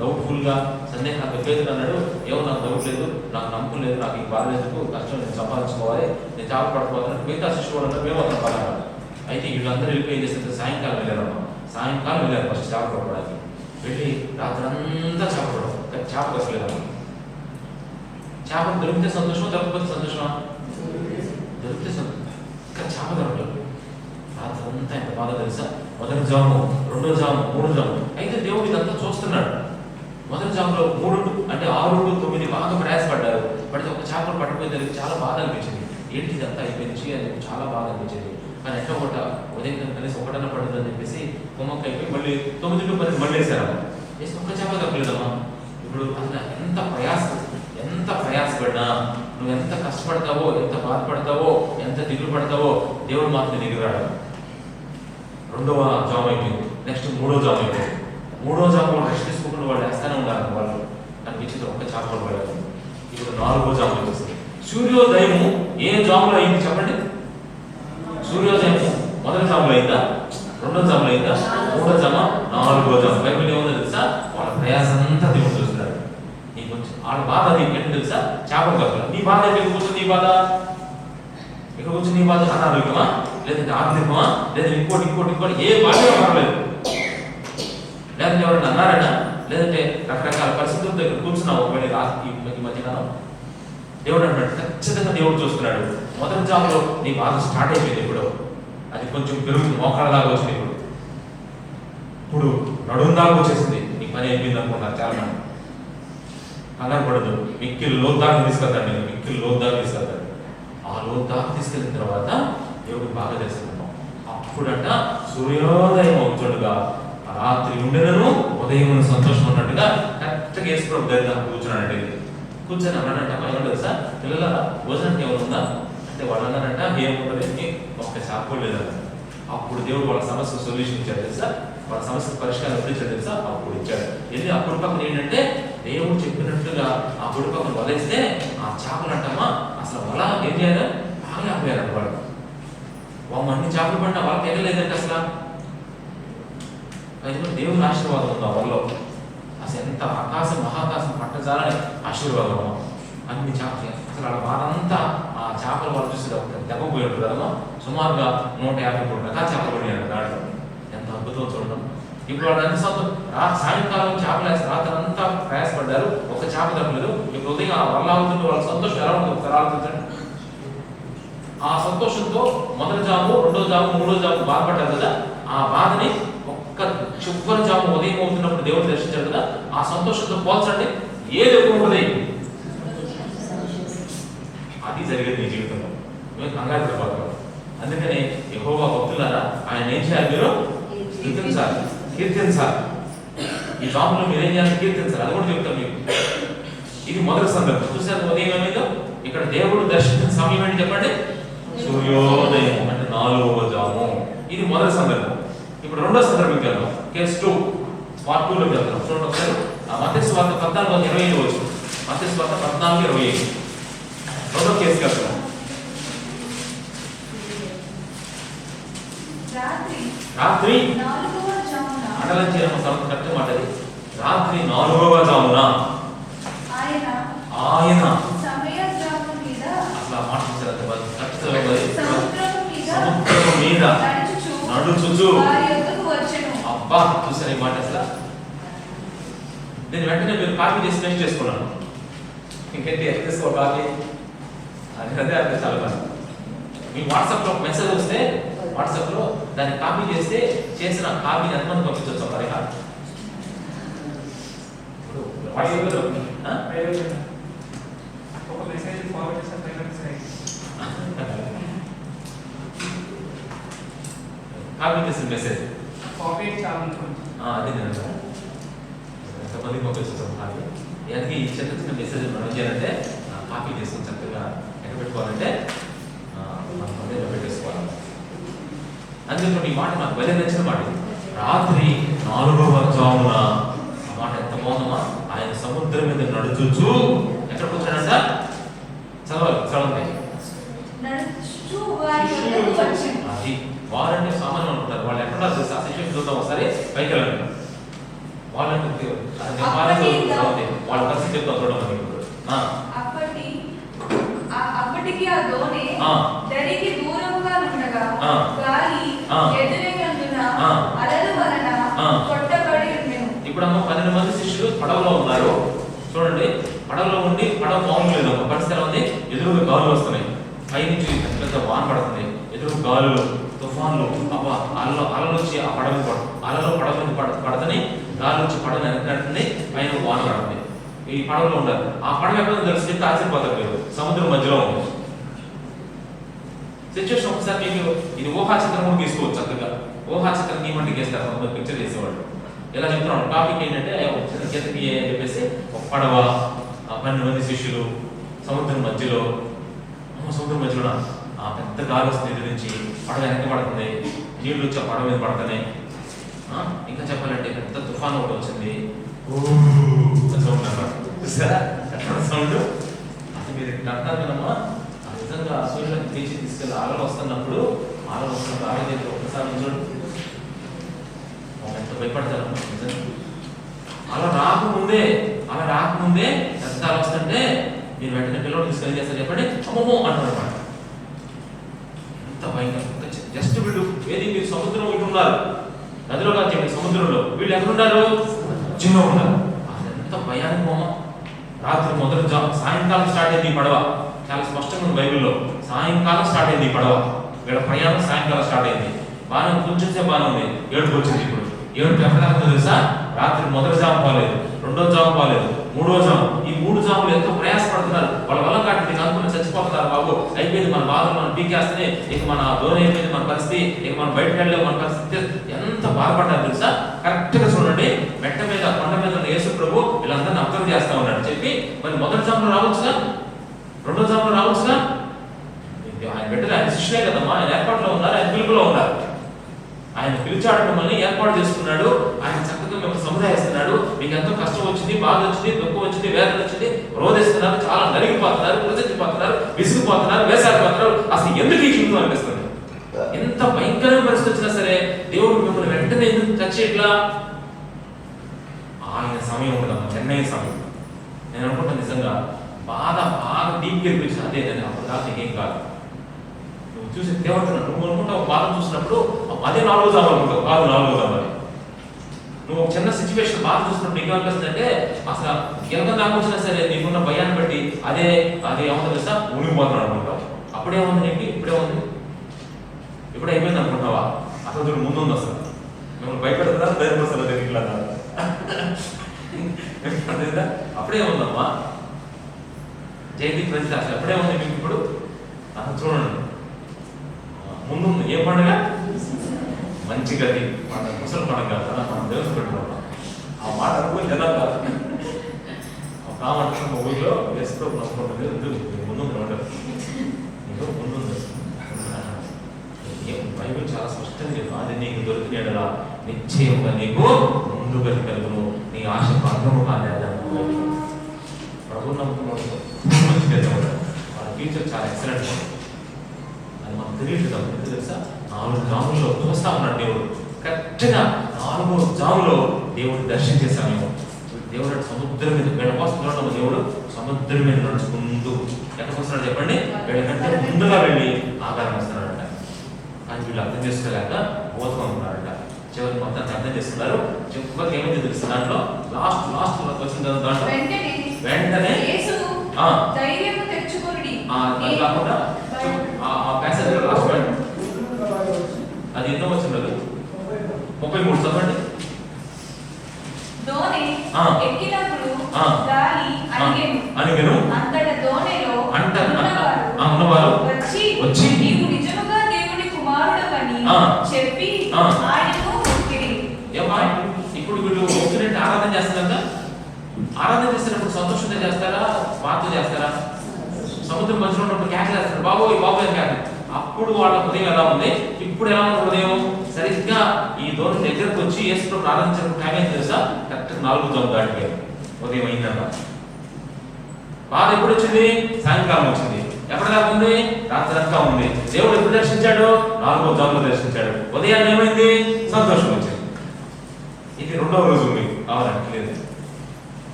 A: డౌట్ఫుల్ గా సందేహాలు పేదలు అన్నాడు. ఏమో నాకు డౌట్ లేదు, నాకు నమ్మకం లేదు, నాకు ఈ బాధ లేదు, కష్టం నేను సంపాదించుకోవాలి, నేను చాప పడిపోతున్నాను. మిగతా శిష్యుడు అన్నారు మేము అతను పడాలి. అయితే వీళ్ళందరూ వెళ్ళిపోయి ఏం చేస్తారు, సాయంకాలం వెళ్ళారమ్మా. సాయంకాలం వెళ్ళారు ఫస్ట్ చేప పడడానికి. వెళ్ళి రాత్రి అంతా చేప పడడం, చేప దొరకలేదమ్మా. చేపలు దొరికితే సంతోషమా, దొరకకపోతే సంతోషమా? దొరికితే సంతోషం. ఇంకా చేప దొరకలేదు. రాత్రి అంతా ఎంత బాధ తెలుసా? మొదటి జాము, రెండో జాము, మూడో జాము. అయితే దేవుడు ఇదంతా చూస్తున్నాడు. మొదటి జాములో 3 అంటే 6, 9 బాగా ప్రయాసపడ్డారు. పడితే ఒక చేపలు పట్టుకుపోయేదానికి చాలా బాధ అనిపించింది. ఏంటి ఇదంతా అయిపోయింది అని చాలా బాధ అనిపించింది. కానీ ఎట్లా ఒకట ఉదయం కనీసం ఒకటన్నా పడుతుంది అని చెప్పేసి కుమ్మక్క అయిపోయి మళ్ళీ 9 to 10 మళ్ళీ వేసారమ్మా. వేసి ఒక్క చేప దొరకలేదమ్మా. ఇప్పుడు అసలు ఎంత ప్రయాసపడినా, నువ్వు ఎంత కష్టపడతావో, ఎంత బాధపడతావో, ఎంత దిగులు పడతావో, దేవుడు మాత్రం దిగురాడు. రెండవ జాబ్ అయిపోయింది. నెక్స్ట్ మూడో జాబ్ అయిపోయింది. మూడో జాబ్లో రెస్ట్ తీసుకోకుండా వాళ్ళు వేస్తానే ఉన్నారు. వాళ్ళు అనిపించింది ఒక్క చేపలు పడారు. ఇప్పుడు 4వ జాబ్ వచ్చేస్తుంది. సూర్యోదయము ఏ జాబులో అయింది చెప్పండి? సూర్యోదయము మొదటి జాబులో అయిందా, రెండో జాబులో అయిందా, మూడో జామ, 4వ జామ. బైబిల్ ఏముందో తెలుసా? వాళ్ళ ప్రయాసంతా దేవుడు చూస్తున్నాడు. నీకు కొంచెం వాళ్ళ బాధ నీకు ఏంటి తెలుసా? చేపలు దొరకలేదు. నీ బాధ ఎక్కడ కూర్చొని, నీ బాధ ఇక్కడ కూర్చొని, నీ బాధ అనారోగ్యమా, లేదంటే ఆర్థికమా, లేదా ఇంకోటి ఏ బాధ పర్లేదు. లేదంటే ఎవరైనా అన్నారట, లేదంటే రకరకాల పరిస్థితులతో ఇక్కడ కూర్చున్నావు. ఒకవేళ ఈ మధ్యకాలం దేవుడు అన్నాడు, ఖచ్చితంగా దేవుడు చూస్తున్నాడు. మొదటి జాబ్లో నీ బాధ స్టార్ట్ అయిపోయింది. ఇప్పుడు అది కొంచెం పెరుగుతుంది, మోకాళ్ళ దాకా వచ్చింది. ఇప్పుడు నడుము దాకా వచ్చేసింది. నీ పని అయిపోయింది అనుకుంటున్నారు చాలా మంది. కంగారు పడదు. మిక్కిలు లోతు దాకా తీసుకెళ్తాడు. నేను మిక్కిలు లోతు దాకా తీసుకెళ్తాడు. ఆ లోతు దాకా తీసుకెళ్ళిన తర్వాత దేవుడు బాగా తెలుసుకుంటాం. అప్పుడంట సూర్యోదయం అవుతుండగా రాత్రి ఉండేనను ఉదయం సంతోషం ఉన్నట్టుగా కరెక్ట్గా యేసు ప్రభు దగ్గర కూర్చున్నాడంటే. కూర్చొని అన్నాడంట, ఏమన్నా తెలుసా? పిల్లల భోజనానికి ఏమైనా ఉందా అంటే వాళ్ళు అన్నారంట, ఏముంటుంది, ఒక్క చేప లేదన్న. అప్పుడు దేవుడు వాళ్ళ సమస్య సొల్యూషన్ ఇచ్చాడు తెలుసా? వాళ్ళ సమస్య పరిష్కారం ఎప్పుడు ఇచ్చాడు తెలుసా? అప్పుడు ఇచ్చాడు. వెళ్ళి ఆ కుడి పక్కన ఏంటంటే దేవుడు చెప్పినట్టుగా ఆ కుడి పక్కన వలేస్తే ఆ చేపలు అంటామా అసలు వల ఏం చేయాలి, బాగా ఆపోయారంట వాళ్ళు. అన్ని చేపలు పడినా వాళ్ళకి ఎగలేదంటే అసలు. అయితే దేవుని ఆశీర్వాదం ఉంది ఆ వల్ల. అసలు ఎంత ఆకాశం మహాకాశం పట్టజాలని ఆశీర్వాదం. అన్ని చేపలు అసలు వాళ్ళ బాధ అంతా ఆ చేపలు వాళ్ళు చూసి దెబ్బ పోయి ఉంటుంది కదమ్మా. సుమారుగా 153 రకాల చేపలు పడినారు దాంట్లో. ఎంత అద్భుతం చూడడం. ఇప్పుడు వాళ్ళు అన్ని సాయంకాలం చేపలు వేసి రాత్రి అంతా ప్రయాసపడ్డారు, ఒక చేప దొరకలేదు. ఇప్పుడు ఉదయం ఆ వల్ల అవుతుంటే వాళ్ళ సంతోషం ఎలా ఉంటుంది ఒకసారి ఆలోచించండి. ఆ సంతోషంతో మొదటి జాము, రెండో జాము, మూడో జాము బాధపడ్డారు కదా, ఆ బాధని ఒక్క చివరి జాము ఉదయం అవుతున్నప్పుడు దేవుడు దర్శించారు కదా, ఆ సంతోషంతో పోల్చండి, ఏది ఎక్కువ ఉంటుంది? అది జరిగేది నీ జీవితంలో. మేము కంగారు పడిపోతాం. అందుకని యెహోవా భక్తులారా ఆయన ఏం చేయాలి? మీరు కీర్తించాలి. ఈ జాములో మీరు ఏం చేయాలి? కీర్తించాలి. అది కూడా చెప్తాం మీకు. ఇది మొదటి సందర్భం. చూసారు ఉదయం ఏమైందో? ఇక్కడ దేవుడు దర్శించిన సమయం ఏంటి చెప్పండి? సూర్యోదయం అంటే 4వ జాము. ఇది మొదటి సందర్భం. ఇప్పుడు రెండో సందర్భంకి వెళ్దాం. కేస్ 2 పార్ట్ 2లోకి వెళ్తాం. చూడండి ఒకసారి. మత్తయి సువార్త 14:25 వచ్చు. మత్తయి సువార్త 14:25 రెండో కేసుకి వెళ్తాం. రాత్రి అడలని చేయడం కరెక్ట్ మాట. అది రాత్రి 4వ జామున
C: ఆయన
A: ఆయన
C: సమయగ్రామం మీద
A: అసలు ఆ మాట చూసారు
C: సముద్రము మీద
A: సముద్రం మీద నడుచుచు
C: వారి యొద్దకు వచ్చెను.
A: అబ్బా చూసారు ఈ మాట అసలు. నేను వెంటనే మీరు కాపీ చేసి నెక్స్ట్ చేసుకున్నాను. ఇంకేంటి ఎక్కడ తీసుకో కాపీ అదే అదే చాలా బాగా. మీ వాట్సాప్లో ఒక మెసేజ్ వస్తే వాట్సాప్లో దాన్ని కాపీ చేస్తే చేసిన కాపీని ఎంతమంది పంపించవచ్చు మరి
E: ఒక మెసేజ్ ఫార్వర్డ్ చేసిన
A: కాపీ చేసిన మెసేజ్
E: కాపీ చాలా ఉంటుంది.
A: అదే నేను ఎంతమందికి పంపించవచ్చు కాపీ. దానికి ఈ చిన్న చిన్న మెసేజ్ మనం ఏం చేయాలంటే కాపీ చేసుకుని చక్కగా ఎక్కడ పెట్టుకోవాలంటే మన మొబైల్లో పెట్టేసుకోవాలి. అందుకని ఈ మాట నాకు భలే నచ్చిన మాట. రాత్రి 4వ జామున ఆ మాట ఎంత బాగుందమ్మా. ఆయన సముద్రం మీద నడుచుచు ఎక్కడ కూర్చున్నాడంట చదవాలి చదవండి.
C: నడుచుచు వారి యొద్దకు వచ్చెను.
A: అది వారంటే సామాన్యం అనుకుంటారు. వాళ్ళు ఎక్కడ తెలుసు ఆ సిచ్యువేషన్ చూద్దాం ఒకసారి పైకి వెళ్ళండి. వాళ్ళంటే వాళ్ళ పరిస్థితి చెప్తాం చూడమని
C: అప్పటికి ఆ దోణి దరికి దూరముగా ఉండగా గాలి ఎదురైనందున అలల వలన కొట్టబడి ఉండెను.
A: ఇప్పుడు అమ్మ 12 మంది శిష్యులు పడవలో ఉన్నారు. చూడండి, పడవలో ఉండి పడవ బాగుండలేదు. ఒక పరిస్థితి ఎలా ఉంది, ఎదురుగా గాలులు వస్తున్నాయి, పైనుంచి పెద్ద వాన పడుతుంది, ఎదురు గాలులు తుఫాన్లు. అబ్బా అలలు వచ్చి ఆ పడవ అలలో పడవ మీద పడుతుంది, గాలి వచ్చి పడవ వెనక్కి పైన వాన పడుతుంది. ఈ పడవలో ఉండాలి. ఆ పడవ ఎక్కడ తెలిసి చెప్తే ఆశ్చర్యపోతారు మీరు. సముద్రం మధ్యలో ఉంది సిచ్యువేషన్. ఒకసారి మీకు ఇది ఊహాచిత్రం కూడా తీసుకోవచ్చు చక్కగా. ఊహాచిత్రం గీమంటే గీస్తారు కొంతమంది పిక్చర్ చేసేవాళ్ళు. ఎలా చెప్తున్నాను టాపిక్ ఏంటంటే గీతకి అని చెప్పేసి ఒక పడవ, 12 మంది శిష్యులు, సముద్రం మధ్యలో. సముద్రం మధ్యలో ఆ పెద్ద గాలి వస్తుంది, ఎదురు నుంచి పడవ వెనక్కి పడుతుంది, నీళ్లు వచ్చి ఆ పడవ మీద పడుతున్నాయి. ఇంకా చెప్పాలంటే పెద్ద తుఫాను ఒకటి వచ్చింది. సౌండ్ చూసారా సౌండ్. అది మీరు అంటారు కదమ్మా, నిజంగా సూర్యులకు తీసి తీసుకెళ్ళి అలలు వస్తున్నప్పుడు ఆలోచన ఒకసారి చూడండి ఎంత భయపడతారమ్మా నిజంగా. అలా రాకముందే ఎంత అలా వస్తుంటే మీరు వెంటనే పిల్లలు తీసుకెళ్ళి చేస్తారు చెప్పండి అమ్మమ్మో అంటారు అన్నమాట. ఎంత భయంకర. జస్ట్ వీళ్ళు ఏది మీరు సముద్రం ఇటు ఉన్నారు, నదిలో కాదు చెప్పండి సముద్రంలో, వీళ్ళు ఎక్కడున్నారు జిమ్లో ఉన్నారు. అదంత భయానికి పోమా. రాత్రి మొదటి సాయంకాలం స్టార్ట్ అయింది ఈ పడవ. చాలా స్పష్టంగా ఉంది బైబిల్లో, సాయంకాలం స్టార్ట్ అయింది ఈ పడవ. వీళ్ళ ప్రయాణం సాయంకాలం స్టార్ట్ అయింది. బాగా కొంచెం సేపు బాగానే ఉంది, ఏడుపు వచ్చింది. ఇప్పుడు ఏడుపు ఎక్కడ తెలుసా, రాత్రి మొదటి జాము పోలేదు, రెండో జాము పోలేదు, మూడో జాము. ఈ 3 జాములు ఎంతో ప్రయాసపడుతున్నారు. వాళ్ళ వల్ల కాటి అనుకుని చచ్చిపోతున్నారు. బాబు అయిపోయింది మన బాధలు, మనం పీకేస్తేనే ఇక మన దూరం అయిపోయింది మన పరిస్థితి, ఇక మనం బయటకు వెళ్ళలేము మన పరిస్థితి. ఎంత బాధపడ్డారు తెలుసా. కరెక్ట్ గా చూడండి, మెట్ట మీద కొండ మీద ఉన్న యేసు ప్రభు వీళ్ళందరినీ అబ్జర్వ్ చేస్తా ఉన్నాడు. చెప్పి మరి మొదటి జాములో రావచ్చుగా, రెండో జాములో రావచ్చుగా. ఆయన బిడ్డలు ఆయన శిష్యులే కదమ్మా, ఆయన ఏర్పాటులో ఉన్నారు, ఆయన పిలుపులో ఉన్నారు. ఆయన పిలిచాడు, మిమ్మల్ని ఏర్పాటు చేసుకున్నాడు. ఆయన చక్కగా మిమ్మల్ని సముదాయిస్తున్నాడు. మీకు ఎంతో కష్టం వచ్చింది, బాధ వచ్చింది, దుఃఖం వచ్చింది, వేదన వచ్చింది, రోధిస్తున్నారు, చాలా నలిగిపోతున్నారు, కృతజ్ఞపోతున్నారు, విసిగిపోతున్నారు, వేసాడిపోతున్నారు. అసలు ఎందుకు ఈ జీవితం అనిపిస్తుంది. ఎంత భయంకరమైన పరిస్థితి వచ్చినా సరే దేవుడు మిమ్మల్ని వెంటనే ఎందుకు టచ్ చేయట్లా. ఆయన సమయం ఉండదు, నిర్ణయ సమయం. నేను అనుకుంటాను నిజంగా బాగా డీప్ గెలిపించిన అదే అప్పుడు కాదు నీకేం కాదు. నువ్వు చూసి దేవంటున్నావు, నువ్వు అనుకుంటావు బాధ చూసినప్పుడు అదే 4వ జాము అనుకుంటావు, కాదు 4వ జాము అని. నువ్వు ఒక చిన్న సిచ్యువేషన్ బాధ చూసినప్పుడు నీకు ఏమనిపిస్తుందంటే అసలు ఎంత దాకా వచ్చినా సరే నీకున్న భయాన్ని బట్టి అదే ఏమవుతుంది తెలుసా, ఉనిగిపోతున్నాడు అనుకుంటావు. అప్పుడేముంది నీకు, ఇప్పుడే అయిపోయింది అనుకుంటావా. అసలు చూడు ముందుంది. అసలు మిమ్మల్ని భయపెడుతున్నారు, ధైర్యపరుస్తారు దగ్గరికి అప్పుడే ఉందమ్మా. జైదీప్ ప్రజలు అసలు అప్పుడే ఉంది మీకు. ఇప్పుడు అసలు చూడండి ముందు ఏ పండుగ, మంచి గది మన ముసలి పండుగ కదా, మనం దేవుని పెట్టుకుంటాం. ఆ మాట అనుకుని జనం కాదు. ఒక కామంటున్న ఊళ్ళో వేసుకో నమ్ముకుంటుంది, ముందు ఉండదు, నీకు ముందుంది. బైబిల్ చాలా స్పష్టంగా చెప్పు, అది నీకు దొరికినలా నిశ్చయంగా నీకు ముందు గది కలుగును, నీ ఆశకు అర్థము కాలేదు. ప్రభు నమ్ముకున్నాడు మంచి గది వాళ్ళ ఫ్యూచర్ చాలా ఎక్సలెంట్. అది మనకు తెలియదు. ఎందుకు తెలుసా, 4 జాముల్లో చూస్తా ఉన్నాడు దేవుడు. కరెక్ట్గా 4వ జాములో దేవుడు దర్శనం చేశాము. దేవుడు సముద్రం మీద వీళ్ళ కోసం దేవుడు సముద్రం మీద నడుచుకుంటూ ఎక్కడికి వస్తున్నాడు చెప్పండి? వీళ్ళకంటే ముందుగా వెళ్ళి ఆకారం వస్తున్నాడట. కానీ వీళ్ళు అర్థం చేసుకోలేక బోధకం ఉన్నారట. చివరికి మొత్తాన్ని అర్థం చేసుకున్నారు. చివరికి ఏమైంది తెలుసు? దాంట్లో లాస్ట్ వచ్చిన దాంట్లో వెంటనే
C: ధైర్యము తెచ్చుకొనుడి.
A: అది కాకుండా ఆ ప్యాసేజ్ లాస్ట్ అది ఎన్నో వచ్చింది? 33 చదవండి.
C: దోణి ఎక్కినప్పుడు గాలి
A: అణిగెను.
C: అంతటా దోణిలో
A: ఉన్నవారు వచ్చి
C: నీవు నిజముగా దేవుని కుమారుడవని చెప్పి ఆయనను మొక్కిరి.
A: ఇప్పుడు వీళ్ళు మొక్కినట్టు ఆరాధన చేస్తారా? ఆరాధన చేసినప్పుడు సంతోషంగా చేస్తారా? బాధ చేస్తారా? సముద్రం మధ్యలో ఉన్నప్పుడు కేక చేస్తారు, బాబోయ్ బాబోయ్ కేక. అప్పుడు వాళ్ళ హృదయం ఎలా ఉంది, ఇప్పుడు ఎలా ఉంది హృదయం? సరిగ్గా ఈ దూరం దగ్గరకు వచ్చి యేసుతో ప్రార్థించినప్పుడు టైం ఏం తెలుసా? కరెక్ట్ 4 దాటికి ఉదయం అయిందన్న. బాధ ఎప్పుడు వచ్చింది? సాయంకాలం వచ్చింది. ఎప్పటిదాకా ఉంది? రాత్రి అంతా ఉంది. దేవుడు ఎప్పుడు దర్శించాడు? 4వ జాములో దర్శించాడు. ఉదయాన్నే ఏమైంది? సంతోషం వచ్చింది. ఇది 2వ రోజు ఉంది కావాలంటే లేదు.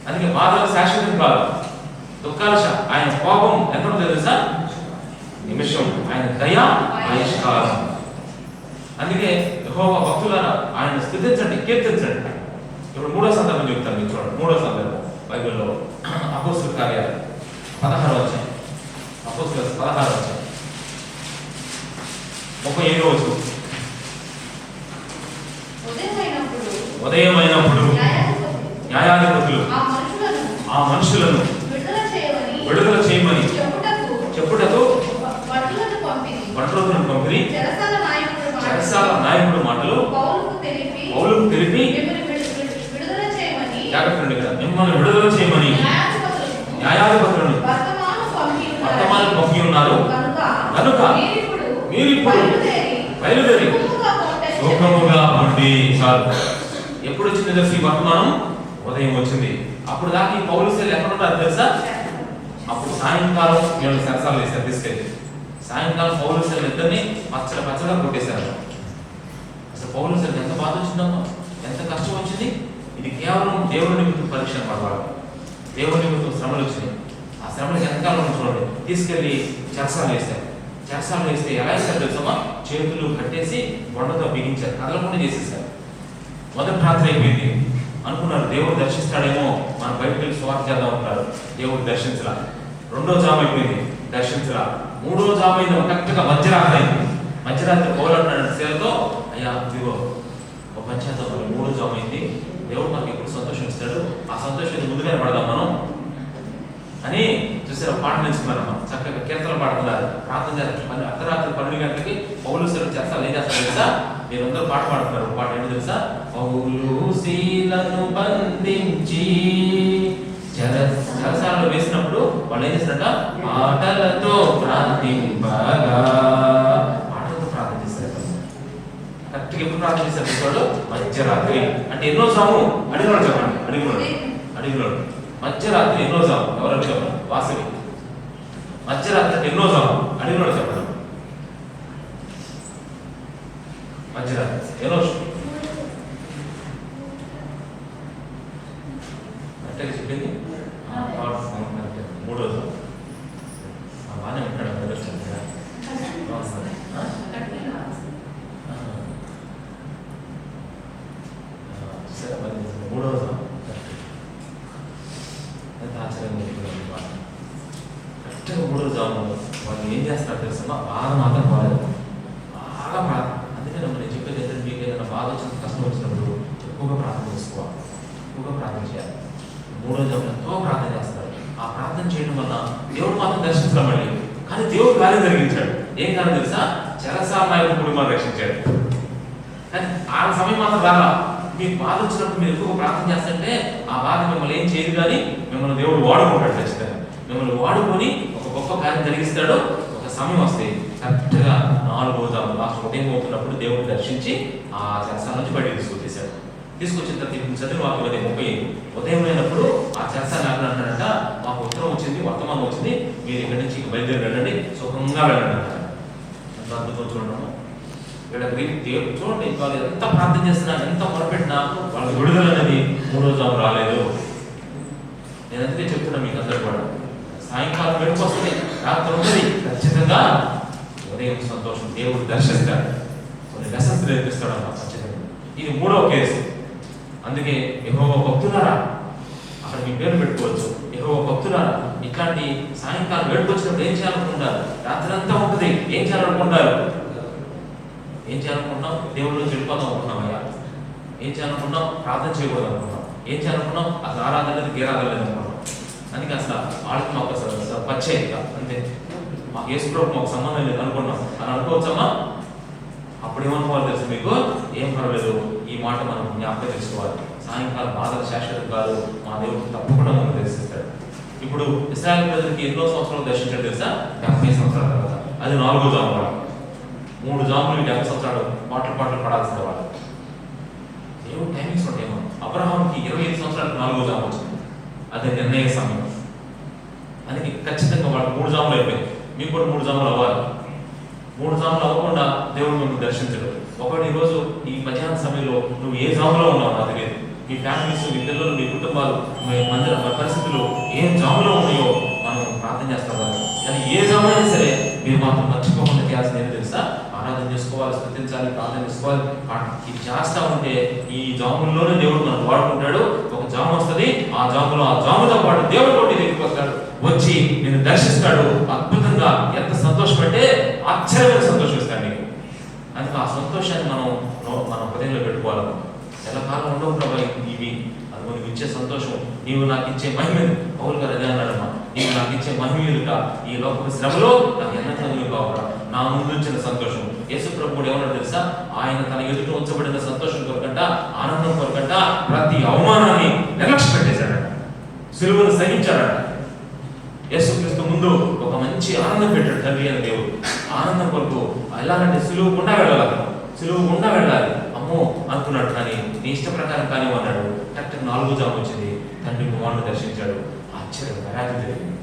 A: అందుకే బాధలు శాశ్వతం కాదు, దుఃఖాలు ఆయన కోపం ఎంత ఉంటుందో తెలుసా? నిమిషం. ఆయన దయ ఆయుష్కాలం. అందుకే యెహోవా భక్తులారా ఆయన స్తుతించండి, కీర్తించండి. ఇప్పుడు 3వ సందర్భం చెప్తాను మీకు చూడండి. 3వ సందర్భం బైబిల్లో అపోస్తలుల కార్యాలు 16వ అధ్యాయం. అపోస్తలుల 16వ అధ్యాయం 37వ వచనం. ఉదయమైనప్పుడు న్యాయాధిపతులు ఆ మనుషులను విడుదల చేయమని చెప్పుటకు భటులను పంపిరి. చెరసాల నాయకుడు మాటలు పౌలుకు తెలిపి మిమ్మల్ని విడుదల చేయమని న్యాయాధిపతులను వర్తమానం పంపి ఉన్నారు కనుక మీరిప్పుడు బయలుదేరి సుఖముగా ఉండి. చాలు. ఎప్పుడు వచ్చింది తెలుసు ఈ వర్తమానం? ఉదయం వచ్చింది. అప్పుడు దాకా ఈ పౌలుసేలు ఎక్కడ ఉన్నారు తెలుసా? అప్పుడు సాయంకాలం వీళ్ళు సరసాలు వేశారు తీసుకెళ్ళి. సాయంకాలం పౌలుసేలు ఇద్దరిని పచ్చగా కొట్టేశారు. అసలు పౌలుసేలు ఎంత బాధ వచ్చిందమ్మా, ఎంత కష్టం వచ్చింది. ఇది కేవలం దేవుని నిమిత్తం పరీక్ష అన్నమాట. దేవుని నిమిత్తం శ్రమలు వచ్చినాయి. ఆ శ్రమలకు ఎంతకాలం చూడండి తీసుకెళ్లి చెరసాలు వేశారు. చెరసాలు వేస్తే ఎలా వేశారు తెలుసమ్మా? చేతులు కట్టేసి బొండతో బిగించారు, కదలకుండా చేసేసారు. మొదటి రాత్రి అయిపోయింది. అనుకున్నారు దేవుడు దర్శిస్తాడేమో, మనం బయటకు వెళ్ళి స్వార్థ చేద్దాం అంటారు. దేవుడు దర్శించలా. 2వ జాము అయిపోయింది, దర్శించలా. 3వ జాము అయింది, కరెక్ట్గా మధ్యరాత్రి అయింది. మధ్యరాత్రి పౌలంటున్నాడు సేవతో, అయ్యా ఇదిగో ఒక పంచాయతీ 3వ జాము అయింది, దేవుడు మనకి ఎప్పుడు సంతోషం ఇస్తాడు, ఆ సంతోషాన్ని ముందుగానే పడదాం మనం అని చూసారు. పాట నేర్చుకున్నారమ్మా, చక్కగా కీర్తనలు పాడుతున్నారు, ప్రార్థన చేస్తారు. అర్ధరాత్రి 12 గంటలకి పౌలుసేలు చేస్తారు. ఏం చేస్తారు తెలుసా? మీరందరూ పాట పాడుతున్నారు. పాట ఏంటో తెలుసా? పౌలుసీలను బంధించి చెరసాలలో వేసినప్పుడు వాళ్ళు ఏం చేస్తారంట? పాటలతో ప్రార్థింపగా. పాటలతో ప్రార్థన చేస్తారు. కరెక్ట్గా ఎప్పుడు ప్రార్థన చేస్తారు వాళ్ళు? మధ్యరాత్రి. అంటే ఎన్నో జాము అడిగినాడు చెప్పండి. అడిగినాడు మధ్యరాత్రి ఎన్నో జాము? ఎవరు చెప్పండి? వాసవి. మధ్యరాత్రి అంటే ఎన్నో జాము అడిగినాడు చెప్పండి. మధ్యరాత్రి ఎన్నో అంటే చెప్పింది 3వ జాము. బాగానే ఉంటాడు సరే. మరి 3వ జాము ఎంత ఆశ్చర్యంగా ఉంటుంది. కరెక్ట్గా 3వ జాము వాళ్ళు ఏం చేస్తారు తెలుసమ్మా? బాగా మాత్రం బాగాలేదు, బాగా బాధ. అందుకే నేను చెప్పేది ఏంటంటే, మీకు ఏదైనా బాధ వచ్చిన కష్టం వచ్చినప్పుడు ఎక్కువగా ప్రార్థన చేసుకోవాలి, ఎక్కువగా ప్రార్థన చేయాలి. 3వ జాములో ఎంతో ప్రార్థన చేస్తారు. ఆ ప్రార్థన చేయడం వల్ల దేవుడు మాత్రం దర్శించడం మళ్ళీ. కానీ దేవుడు కార్యం జరిగించాడు. ఏం కారణం తెలుసా? చెరసాల నాయకుడు కుటుంబాన్ని రక్షించాడు. కానీ ఆ సమయం మాత్రం రాలా. మీకు బాధ వచ్చినప్పుడు మీరు ఎక్కువ ప్రార్థన చేస్తుంటే ఆ బాధ మిమ్మల్ని ఏం చేయదు, కానీ మిమ్మల్ని దేవుడు వాడుకుంటాడు. ఖచ్చితంగా మిమ్మల్ని వాడుకొని ఒక గొప్ప కార్యం జరిగిస్తాడు. ఒక సమయం వస్తే కరెక్ట్గా 4వ జాము లాస్ట్ ఉదయం అవుతున్నప్పుడు దేవుడు దర్శించి ఆ చెరసాల నుంచి బయటకు తీసుకొచ్చేసాడు. తీసుకొచ్చిన తర్వాత చదివి మాకు 30 ఉదయం అయినప్పుడు ఆ చెరసాల నాయకుడు అంటాడంట, మాకు ఉత్తరం వచ్చింది, వర్తమానం వచ్చింది, మీరు ఇక్కడి నుంచి బయలుదేరి వెళ్ళండి, సుఖంగా వెళ్ళండి అంటారు. ఎంత అద్భుతం చూడడం. వీళ్ళకి దేవుడు చూడండి, వాళ్ళు ఎంత ప్రార్థన చేస్తున్నా, ఎంత మొరపెట్టినా వాళ్ళకి విడుదల అనేది 3వ జాము రాలేదు. నేను అందుకే చెప్తున్నా మీకు అందరూ కూడా, సాయంకాలం వెనుక వస్తుంది, రాత్రి ఉంటుంది, ఖచ్చితంగా ఉదయం సంతోషం. దేవుడు దర్శిస్తాడు, కొన్ని లెసన్స్ నేర్పిస్తాడు అన్న ఖచ్చితంగా. ఇది 3వ కేసు. అందుకే యెహోవా భక్తులారా, అక్కడ మీ పేరు పెట్టుకోవచ్చు, యెహోవా భక్తులారా, ఇట్లాంటి సాయంకాలం వేడుకు వచ్చినప్పుడు ఏం చేయాలనుకుంటారు? రాత్రి అంతా ఉంటుంది, ఏం చేయాలనుకుంటారు? ఏం చేయాలనుకుంటున్నాం? దేవుళ్ళు చెడిపోదాం అనుకున్నామయ్యా. ఏం చేయాలనుకున్నాం? ప్రార్థన చేయకూడదు అనుకున్నాం. ఏం చేయాలనుకున్నాం? అసలు ఆరాధన లేదు, గీరాధన లేదు అనుకున్నాం. అందుకే అసలు వాళ్ళకి మాకు అసలు పచ్చేది అంతే, మాకు యేసు ప్రభువుకి మాకు సంబంధం లేదు అనుకున్నాం అని అనుకోవచ్చమ్మా. అప్పుడు ఏమనుకోవాలి తెలుసు మీకు? ఏం పర్వాలేదు, ఈ మాట మనం జ్ఞాపకం చేసుకోవాలి. సాయంకాలం బాధలు శాశ్వతం కాదు, మా దేవుడు తప్పకుండా మనం దర్శిస్తాడు. ఇప్పుడు ఇశ్రాయేలు ప్రజలకి ఎన్నో సంవత్సరాలు దర్శించాడు తెలుసా? 70 సంవత్సరాల తర్వాత. అది 4వ జాము కూడా. 3 జాములు 70 సంవత్సరాలు పాటలు పడాల్సిన వాళ్ళు. దేవుడు టైమింగ్స్ ఉంటాయేమో. అబ్రహాంకి 25 సంవత్సరాలకు 4వ జాము వచ్చింది, అది నిర్ణయ సమయం. అందుకే ఖచ్చితంగా వాళ్ళు 3 జాములు అయిపోయాయి. మీకు కూడా 3 జాములు అవ్వాలి. 3 జాములు అవ్వకుండా దేవుడు మిమ్మల్ని దర్శించడు. ఒకటి ఈరోజు ఈ మధ్యాహ్న సమయంలో నువ్వు ఏ జాములో ఉన్నావు నాకు తెలియదు. మీ ఫ్యామిలీస్, మీ పిల్లలు, మీ కుటుంబాలు, మీ మందిర పరిస్థితులు ఏ జాములో ఉన్నాయో మనం ప్రార్థన చేస్తాం. కానీ ఏ జాములైనా సరే మీరు మాత్రం మర్చిపోకుండా చేయాల్సింది ఏంటో తెలుసా? ఆరాధన చేసుకోవాలి, స్తుతించాలి, ప్రార్థన చేసుకోవాలి. ఇది చేస్తా ఉంటే ఈ జాముల్లోనే దేవుడు మనం వాడుకుంటాడు. ఒక జాము వస్తుంది, ఆ జాముతో పాటు దేవుడు కూడా దగ్గరికి వస్తాడు, వచ్చి నేను దర్శిస్తాడు. అద్భుతంగా ఎంత సంతోషం అంటే ఆశ్చర్యమైన సంతోషం ఇస్తాడు నీకు. అందుకే ఆ సంతోషాన్ని మన హృదయంలో పెట్టుకోవాలి. ఎల్లకాలం ఉండవు ప్రభా ఇవి, అది మనకి ఇచ్చే సంతోషం. నీవు నాకు ఇచ్చే మహిమ, పౌలు గారు అదే అన్నాడమ్మా, నీవు నాకు ఇచ్చే మహిమలుగా ఈ లోక శ్రమలో నాకు ఎన్నతను కావాలి, నా ముందు వచ్చిన సంతోషం. యేసు ప్రభువుడు ఏమన్నాడు తెలుసా? ఆయన తన ఎదుట ఉంచబడిన సంతోషం కొరకంట, ఆనందం కొరకంట ప్రతి అవమానాన్ని నిర్లక్ష్య పెట్టేశాడట, సిలువను సహించాడట. యేసుక్రీస్తు ముందు ఒక మంచి ఆనందం పెట్టాడు తండ్రి అని దేవుడు. ఆనందం కొరకు ఎలాగంటే సులువు గుండా వెళ్ళాలి అమ్మో అనుకున్నాడు. కానీ నీ ఇష్ట ప్రకారం కానీ అన్నాడు. కరెక్ట్ 4వ జాము వచ్చింది, తండ్రి కుమారుడు దర్శించాడు. ఆశ్చర్యం పరాజు జరిగింది.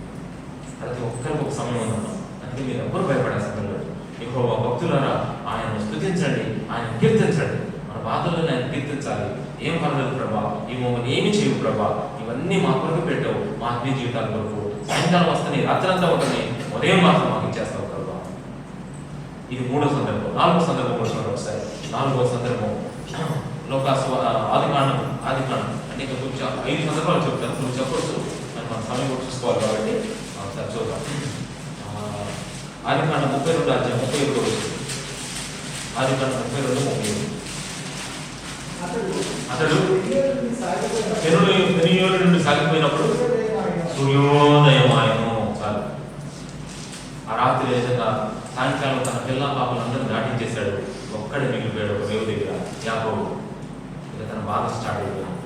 A: ప్రతి ఒక్కరికి ఒక సమయం ఉందమ్మా. అందుకే మీరు ఎవ్వరు భయపడే సమయంలో యెహోవా భక్తులారా, ఆయనను స్తుతించండి, ఆయన కీర్తించండి. మన బాధలను ఆయన కీర్తించాలి. ఏం పర్లేదు ప్రభా, ఈ మమ్మల్ని ఏమి చేయవు ప్రభా, ఇవన్నీ మా కొరకు పెట్టావు, మా ఆత్మీయ జీవితాల కొరకు. సాయంకాలం వస్తుంది, రాత్రంతా ఉంటుంది, ఉదయం మాత్రం మాకు ఇచ్చేస్తావు ప్రభా. ఇది 3వ సందర్భం. 4వ సందర్భం కూడా ఒకసారి. 4వ సందర్భం ఆదికాండం అంటే ఇంకా కొంచెం 5 సందర్భాలు చెప్తాను, కొంచెం చెప్పవచ్చు, మన సమయం కూడా చూసుకోవాలి కాబట్టి ఒకసారి చూద్దాం. ఆదికాండం 32 అధ్యాయం 31 వచ్చింది. ఆదికాండం 32:31. అతడు పెనుయేలు నుండి సాగిపోయినప్పుడు సూర్యోదయం ఆయను. చాలు, ఆ రాత్రి ఏదైనా సాయంకాలం తన పిల్ల పాపలందరూ దాటించేశాడు. ఒక్కడే మిగిలిపోయాడు ఒక రేవు దగ్గర, యాకోబు. ఇక తన బాధ స్టార్ట్ అయిపోయింది.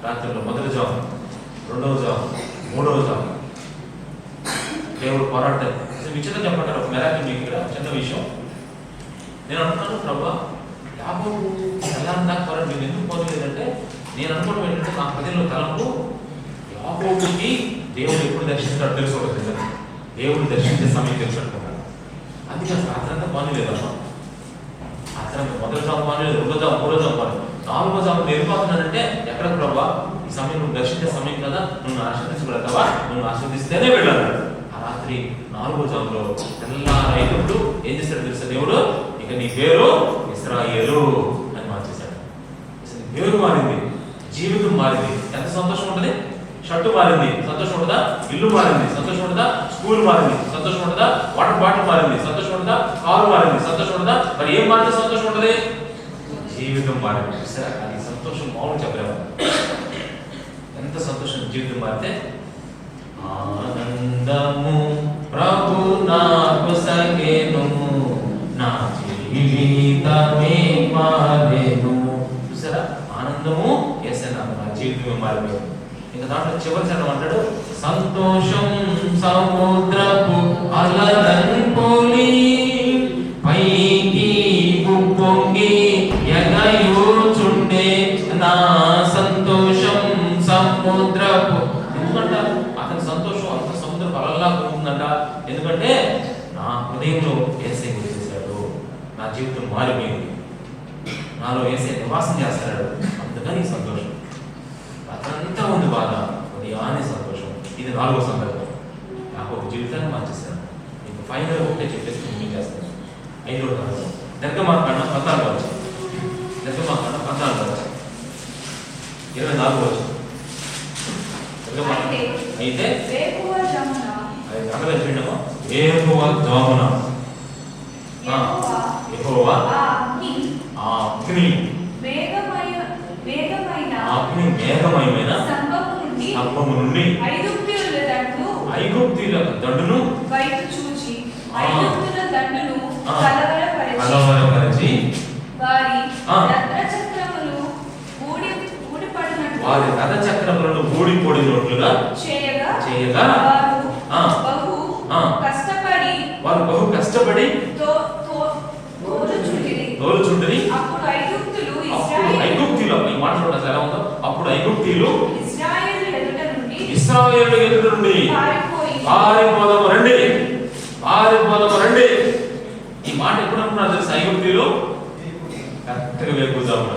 A: రాత్రిలో 1వ జాము, 2వ జాము, 3వ జాము దేవుడు పోరాడతాడు. అసలు విచిత్రం చెప్పంటారు, ఒక మెరాకిల్ మీకు ఇక్కడ చిన్న విషయం. నేను అనుకున్నాను ప్రభా, యాకోబు ఎలా నాకు పోరాడు, నేను ఎందుకు పోలేదంటే నేను అనుకోవడం ఏంటంటే నా ప్రజల్లో తలంపు యాకోబుకి దేవుడు ఎప్పుడు దర్శిస్తాడు తెలుసుకోవడం, దేవుడు దర్శించే సమయం తెలుసుకుంటున్నాడు. అందుకే అసలు రాత్రంతా పని లేదమ్మా. రాత్రి 1వ జాము పని లేదు, 2వ జాము, 3వ జాము పని, 4వ జాము వెళ్ళిపోతున్నానంటే ఎక్కడ ప్రభా ఈ సమయం నువ్వు దర్శించే సమయం కదా, నువ్వు ఆశీర్దించగలుగుతావా, నువ్వు ఆశీర్దిస్తేనే వెళ్ళాలి. ఆ రాత్రి 4వ జాములో తెల్లారైనప్పుడు ఏం చేశాడు తెలుసా దేవుడు? ఇక నీ పేరు ఇశ్రాయేలు అని మార్చేశాడు. అసలు పేరు మారింది, జీవితం మారింది. ఎంత సంతోషం ఉంటుంది. షర్టు మారింది, సంతోషం ఉంటుందా? ఇల్లు మారింది, సంతోషం ఉంటుందా? స్కూల్ మారింది, సంతోషం ఉంటుందా? వాటర్ బాటిల్ మారింది, సంతోషం ఉంటుందా? కారు మారింది, సంతోషం ఉంటుందా? మరి ఏం మారితే సంతోషం ఉంటుంది? జీవితం మారింది. సరే, అది సంతోషం మామూలు చెప్పలేము. ఎంత సంతోషం జీవితం మారితే. ఆనందము ప్రభు నాకు సగెను, నా జీవితమే మారెను. చూసారా, ఆనందము యేసయ్య నా జీవితమే మారిపోయింది. ఇంకా దాంట్లో చివరి చరణం అంటాడు, సంతోషం సముద్రపు అలలంపోలి పైకి ఉప్పొంగి ఎగయూచుండే నా సంతోషం సముద్రపు. ఎందుకంట అతని సంతోషం అంత సముద్రపు అలల్లా ఉంటుందంట. ఎందుకంటే నా హృదయంలో యేసయ్య వచ్చేసాడు, నా జీవితం మారిపోయింది, నాలో యేసయ్య నివాసం చేస్తాడు. అందుకని సంతోషం. అతనంతా ఉంది బాధ, ఉదయాన్నే సంతోషం. ఇది 4వ సందర్భం. నాకు ఒక జీవితాన్ని మార్చేశాను. మీకు ఫైనల్ ఒకటే చెప్పేసి ముగించేస్తాను. 5వ సందర్భం నిర్గమాకాండం 14వ వచనం. నిర్గమాకాండం 14వ వచనం 24వ వచనం. అయితే
C: వేకువజామున
A: అది అమలచండమో వేకువజామున యెహోవా
C: ఆ అగ్ని
A: మేఘమయమైన స్తంభము నుండి ఐగుప్తీయుల దండును
C: బయట చూచి ఐగుప్తుల దండును
A: కలవరపరిచి
C: వారి రథచక్రములు ఊడిపడినట్లు
A: వారి రథచక్రములను ఊడిపడినట్లుగా చేయగా వారు బహు కష్టపడి తోలుచుంటిరి. అప్పుడు ఐగుప్తీయులు ఈ మాట చూడండి అసలు ఎలా ఉందో. అప్పుడు ఐగుప్తీయులు ఇశ్రాయేలు ఎదుట నుండి పారిపోదాము రండి. ఈ మాట ఎప్పుడు అంటున్నారు తెలుసా? ఐగుప్తీయులు కరెక్ట్గా వేకుజామున.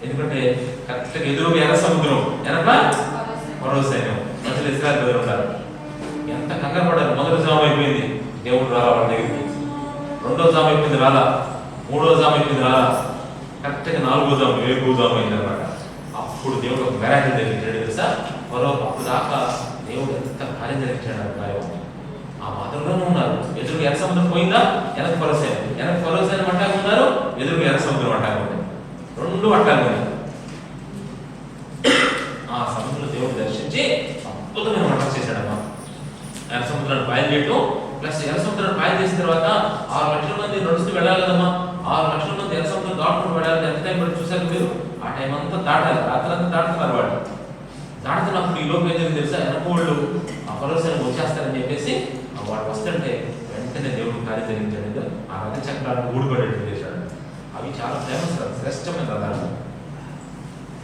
A: ఎందుకంటే కరెక్ట్గా ఎదురు ఎర్ర సముద్రం, వెనక ఫరో సైన్యం, మధ్యలో ఇశ్రాయేలు ప్రజలు ఉంటారు. ఎంత కంగారు పడ్డారు. మొదటి జాము అయిపోయింది, దేవుడు రాలా వాళ్ళ దగ్గరికి. 2వ జాము అయిపోయింది, రాలా. 3వ జాము అయిపోయింది, రాలా. కరెక్ట్గా 4వ జాము వేకుజాము అయింది అనమాట. అప్పుడు దేవుడు ఒక మెరాకిల్ జరిగించాడు తెలుసా? ఫరో అప్పుడు దాకా దేవుడు ఎంత కార్యం జరిగించాడు ఆ కార్యం. ఆ మాత్రంలోనే ఉన్నారు. ఎదురుగా ఎర్ర సముద్రం పోయిందా, వెనక ఫరో సైన్యం అట్టాగా ఉన్నారు, ఎదురుగా ఎర్ర సముద్రం అట్టాగా ఉంది. 2 అట్టాగా ఉన్నాయి. ఆ సముద్రంలో దేవుడు దర్శించి అద్భుతమైన వంట చేశాడమ్మా. ఎర్ర సముద్రాన్ని పాయలు చేయటం ప్లస్ ఎర్ర సముద్రాన్ని పాయలు చేసిన తర్వాత 6 లక్షల మంది నడుస్తూ వెళ్ళాలి కదమ్మా. 6 లక్షల మంది ఎర్ర సముద్రం దాటుకుంటూ వెళ్ళాలి. ఎంత టైం పడి చూసారు మీరు? ఆ టైం అంతా దాటాలి, రాత్రి అంతా దాటుతున్నారు వాళ్ళు. దాటుతున్నప్పుడు ఈ లోపు ఏం జరిగింది తెలుసా? వెనకోళ్ళు ఆ ఫరో సైన్యం వచ్చేస్తారని చెప్పేసి వాడు వస్తుంటే వెంటనే దేవుడు కార్యం జరిగించాడు. ఆ రథ చక్రాలను ఊడిపడేట్టు చేశాడు. అవి చాలా ఫేమస్ రథ, శ్రేష్టమైన రథాలు.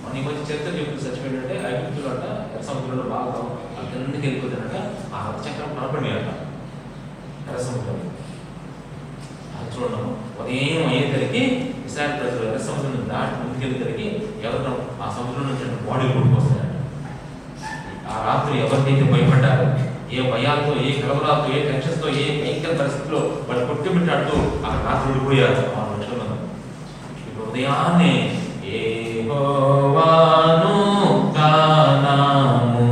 A: మన ఈ మధ్య చరిత్ర చెప్తూ సచ్చిపోయిందంటే ఐగుప్తులు అంట ఎర్ర సముద్రంలో బాగా అక్కడికి వెళ్ళిపోతాడంట. ఆ రథ చక్రం కనపడినాయంట ఎర్ర సముద్రం. అది చూడడం ఉదయం అయ్యేసరికి ఇశ్రాయేలు ప్రజలు ఎర్ర సముద్రం దాటి ముందుకెళ్ళేసరికి ఎవరు ఆ సముద్రం నుంచి బాడీలు కొట్టుకొస్తాయంట. ఆ రాత్రి ఎవరికైతే భయపడ్డారో, ఏ భయాలతో, ఏ కలవరాలతో, ఏ టెన్షన్స్తో, ఏ భయంకర పరిస్థితుల్లో వాళ్ళు కొట్టుమిట్టాడుతూ ఆ రాత్రి ఉండిపోయారు 6 లక్షల మంది. ఇప్పుడు ఉదయాన్నే యెహోవాను గానము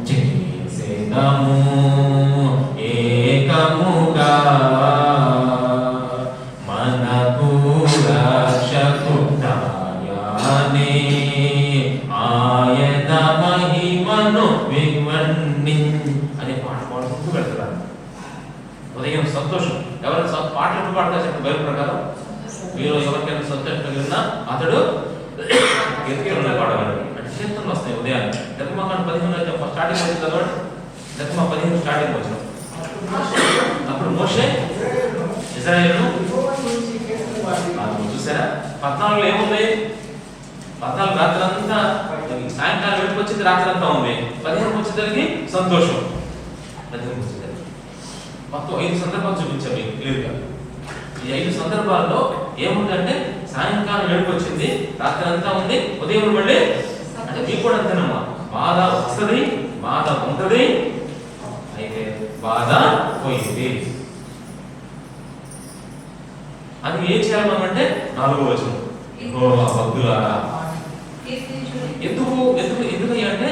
A: చేసెదము ఏకముగా మనకు రక్షకుడాయనే ఆయన మహిమను అనే పాట పాడుకుంటూ వెళ్తున్నారు. ఉదయం సంతోషం. ఎవరైనా పాటలు ఎప్పుడు పాడతారు చెప్పండి? బైబిల్ ప్రకారం మీరు ఎవరికైనా సంతోషం కలిగినా అతడు కీర్తనలు పాడగలడు. అంటే కీర్తనలు వస్తాయి ఉదయాన్ని. నిర్గమాకాండం 15 స్టార్టింగ్ వచ్చింది చదవండి. నిర్గమ 15 స్టార్టింగ్ వచ్చిన అప్పుడు మోషే ఇశ్రాయేలును చూసారా? 14లో ఏముంది? 14 రాత్రి అంతా సాయంకాలం వెంటకు వచ్చింది, రాత్రి అంతా ఉంది. 15 వచ్చేసరికి సంతోషం. 15 వచ్చేసరికి మొత్తం 5 సందర్భాలు చూపించాం మీకు క్లియర్గా. ఈ 5 సందర్భాల్లో ఏముందంటే సాయంకాలం వెంటకు వచ్చింది, రాత్రి అంతా ఉంది, ఉదయం మళ్ళీ. అంటే మీకు కూడా అంతేనమ్మా, బాధ వస్తుంది, బాధ ఉంటుంది, అయితే బాధ పోయింది. అది ఏం చేయాలి మనం అంటే 4వ వచనం యెహోవా భక్తులారా. ఎందుకయ్యా అంటే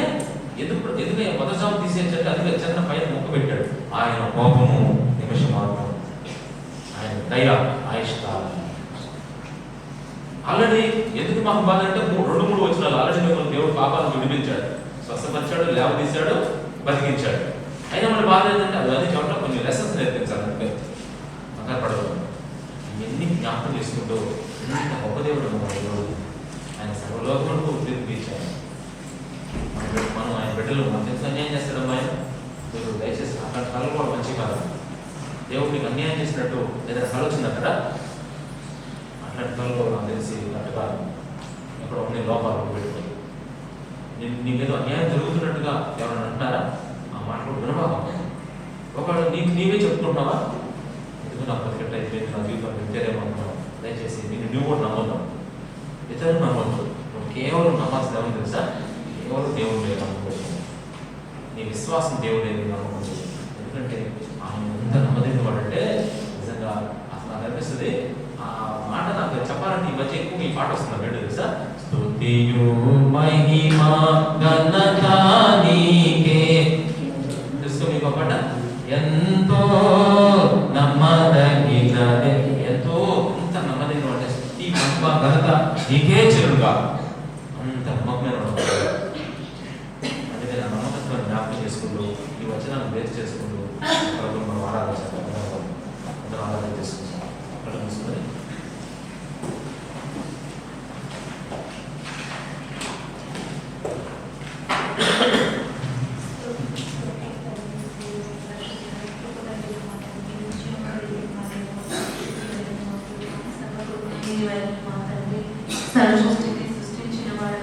A: ఎందుకయ్యా మొదటిసారి తీసేటట్టు అది చిన్న పైన మొక్క పెట్టాడు. ఆయన కోపము నిమిషం మాత్రం, ఆయన దయ ఆయుష్కాలం. ఆల్రెడీ ఎందుకు మాకు బాధ అంటే 2-3 వచనాలు ఆల్రెడీ మిమ్మల్ని దేవుడు పాపాలను విడిపించాడు, స్వస్థపరిచాడు, లేవదీశాడు, బతికించాడు. అయినా మన బాధ ఏంటంటే అది చెప్పడం కొన్ని లెసన్స్ నేర్పించాలంటే పడదు. ఇవన్నీ జ్ఞాపకం చేసుకుంటూ ఎంత గొప్ప దేవుడు ఆయన సర్వలోకములకు తీర్పిచ్చాడు. మనం ఆయన బిడ్డలు మనకు ఎంత అన్యాయం చేస్తాడమ్మా ఆయన. మీరు దయచేసి అక్కడ కళలు కూడా మంచి కాదు. దేవుడు మీకు అన్యాయం చేసినట్టు ఏదైనా కళ వచ్చింది అక్కడ, అట్లాంటి కళలు నాకు తెలిసి అట్టుగా ఎక్కడ ఉన్న లోపాలు పెట్టుకోయి నీకేదో అన్యాయం జరుగుతున్నట్టుగా ఎవరైనా అంటున్నారా? ఆ మాటలు వినబాగా. ఒకవేళ నీవే చెప్పుకుంటున్నావా? ఎందుకు నాకు బతికెట్ అయిపోయింది, నా జీవితం వెళ్తేరేమో అంటున్నావు. దయచేసి నువ్వు కూడా నమ్మద్దాం, ఇతరులు నమ్మద్దు. నువ్వు కేవలం నమ్మాల్సిన ఏమని తెలుసా? కేవలం దేవుడు నమ్ముకోవచ్చు. నీ విశ్వాసం దేవుడే నమ్మకం. ఎందుకంటే ఆయన ఎంత నమ్మదగిన వాడంటే నిజంగా అసలు నాకు అనిపిస్తుంది. ఆ మాట నాకు చెప్పాలంటే ఈ మధ్య ఎక్కువ ఈ పాట వస్తుంది వేడు తెలుసా? స్తుతియు మహిమ ఘనత నీకే. తెలుసుకో మీకు పాట ఎంతో నమ్మదగినదే, ఎంతో అంత నమ్మదగిన వాడే స్తుతి మహిమ ఘనత నీకే చెరువుగా అంత నమ్మకమైన అందుకే నా నమ్మకత్వం జ్ఞాపకం చేసుకుంటూ ఈ వచనాన్ని బేస్ చేసుకుంటూ ప్రభుత్వం మనం ఆరాధించాలి. అందరం ఆరాధన చేసుకుంటాం. అక్కడ చూసుకొని
F: సర్వసృష్టిని సృష్టించిన వాడు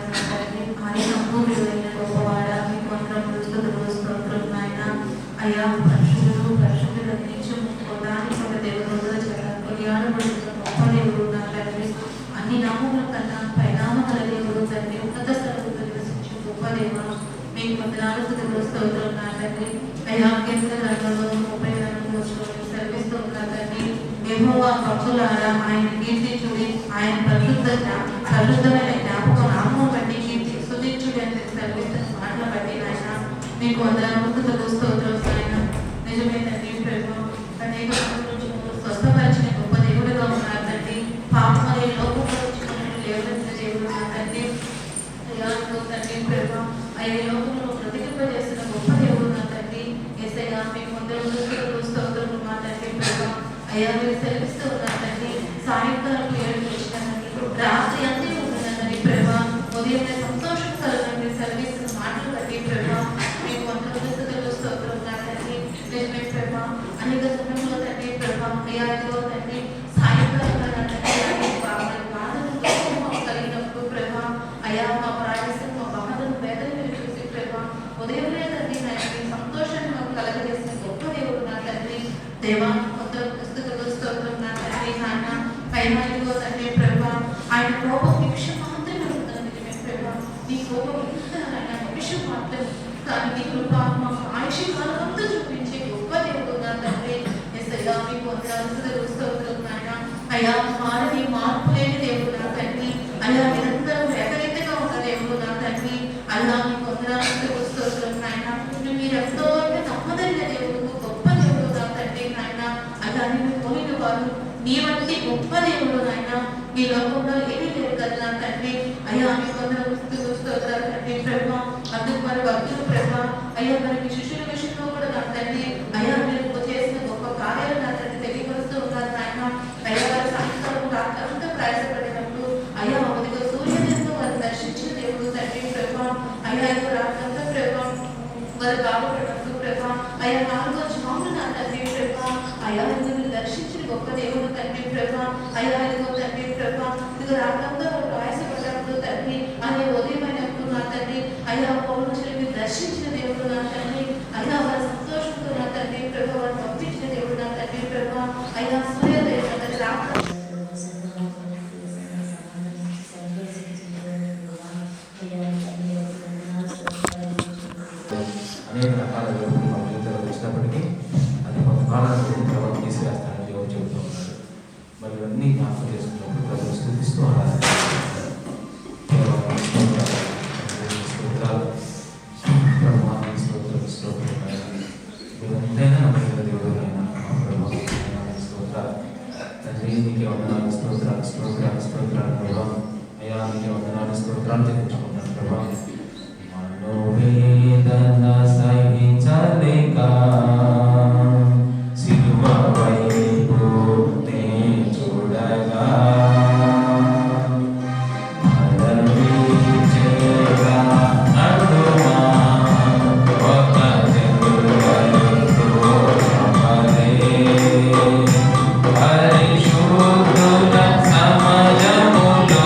F: ఆయన అమూల్యుడైన గొప్పవాడ మీకు వందనములు స్తుతులు నాయన. అయ్యా పరిశుద్ధుడు పరిశుద్ధుడు నిత్యం కొడానికి ఒక దేవుడు కొనియాడబడుతున్న గొప్ప దేవుడు నా తండ్రి. అన్ని నామముల కన్నా పరిణామ గల దేవుడు తండ్రి. ఉన్నత స్థలంలో నివసించే గొప్ప దేవుడు మీకు వందనాలు స్తుతులు నా తండ్రి. అయ్యా కేంద్ర రంగంలో 34 రోజులు సర్విస్తూ ఉన్న తండ్రి. యెహోవా భక్తులారా ఆయన కీర్తించుడి, ఆయన పరిశుద్ధమైన జ్ఞాపకం నామం బట్టి కీర్తి స్తుతించుడి అని సర్విస్తున్న మాటలు బట్టి నాయన మీకు వందనాలు స్తోత్రం నాయన. నిజమే తండ్రి ప్రభు అనేక స్వస్థపరిచిన గొప్ప దేవుడుగా ఉన్నారు తండ్రి. పాపం అనే లోకంలో లేవనెత్తిన దేవుడు నా తండ్రి. అయ్యా తండ్రి ప్రభు అయ్యే లోకంలో బ్రతికింపజేస్తున్న గొప్ప దేవుడు నా తండ్రి. యేసయ్యా మీకు వందనాలు స్తోత్రం మా తండ్రి ప్రభు. అయ్యా మీరు సెలవిస్తూ ఉన్నారు తండ్రి. సాయంకాలం 7 వచ్చినారండి, రాత్రి అంతే ఉంటుందండి ప్రభా. ఉదయం సంతోషం కలగండి సెలవిస్తున్న మాటలు బట్టి ప్రభా మీకు వందనాలు స్తోత్రం తండ్రి. నిజమే ప్రభా అనేక సమయంలో తండ్రి ప్రభా అయ్యా ఇదిగో తండ్రి సాయంకాలం బాధలు కలిగినప్పుడు ప్రభా అయ్యా మా ప్రయాసం మా బాధను వేదన చూసి ప్రభా ఉదయం తండ్రి తండ్రి సంతోషాన్ని మాకు కలగజేసిన గొప్ప దేవుడు నా తండ్రి. దేవా స్తోత్రం నా తండ్రి నాన్న. పైన ఇదిగో తండ్రి ప్రభా ఆయన కోపం నిమిషం మాత్రమే ఉంటుంది నిజమే ప్రభా. నీ కోపం ఆయన నిమిషం మాత్రం కానీ నీ కృప మాకు ఆయుష కాలం అంతా చూపించే గొప్ప దేవుడు నా తండ్రి. ఎస్ఐగా మీకు వందనాలు స్తోత్రం నాయన. అయ్యా మారని మార్పు లేని దేవుడు నా తండ్రి. అయ్యా నిరంతరం ఏకరీతిగా ఉన్న దేవుడు నా తండ్రి. అలా మీకు వందనాలు స్తోత్రం నాయన. మీరెంతో నమ్మదగిన దేవుడు గొప్ప దేవుడు నా తండ్రి నాయన. అలా నిన్ను పోయిన వారు నీ వంటి గొప్ప దేవుడు నాయన ఈ లోకంలో ఏమీ లేరు కదా నా తండ్రి. అయ్యా మీకు వందనాలు స్తోత్రాలు తండ్రి ప్రభా. అందుకు మరి భక్తులు ప్రభా అయ్యా మరి మీ శిష్యుల విషయంలో కూడా నా తండ్రి అయ్యా మీరు చేసిన గొప్ప కార్యాలు నా తండ్రి తెలియపరుస్తూ ఉన్నారు నాయన. అయ్యా వారి సాయంకాలం రాత్రంతా ప్రయాసపడినప్పుడు అయ్యా ఒకదిగా సూర్యోదయంతో వారు దర్శించిన దేవుడు తండ్రి ప్రభా. అయ్యా రాత్రంతా ప్రభా వారు బాగుపడినప్పుడు ప్రభా అయ్యా 4వ జామున నా తండ్రి ప్రభా అయ్యా మీరు దర్శించిన గొప్ప దేవుడు తండ్రి ప్రభా. అయ్యా ఇదిగో తండ్రి ప్రభా ఇదిగో రాత్రంతా వారు ప్రయాసపడినప్పుడు తండ్రి అనే ఉదయమైనప్పుడు నా తండ్రి అయ్యా పౌరుషులు మీరు దర్శించిన దేవుడు నా తండ్రి. అయ్యా వారి సంతోషంతో నా తండ్రి ప్రభా వారు పంపించిన దేవుడు నా తండ్రి ప్రభా. అయ్యా సూర్యోదయం రాత్రి
A: అనేక రకాల దేవుడు మా జీవితంలో వచ్చినప్పటికీ అది కొంతకాలానికి ప్రభావం తీసివేస్తానని దేవుడు చెబుతూ ఉన్నాడు. మరి ఇవన్నీ జ్ఞాపకం చేసుకున్నప్పుడు ప్రజలు స్థుతిస్తూ ఎంతైనా నమ్మకం దేవుడు అయినా స్తోత్రాలు తండ్రి. నీకే వందనాలు స్తోత్రాలు ప్రభావం. అయ్యా నీకే వందనాలు స్తోత్రాలు చెల్లించుకుంటాను ప్రభావం. మనోవేదన సహించలేక సిలువ వైపు నే చూడగా మరణించేగా నడుమా ఒక జనువైపు నమరే పరిశుద్ధుల సమాజములో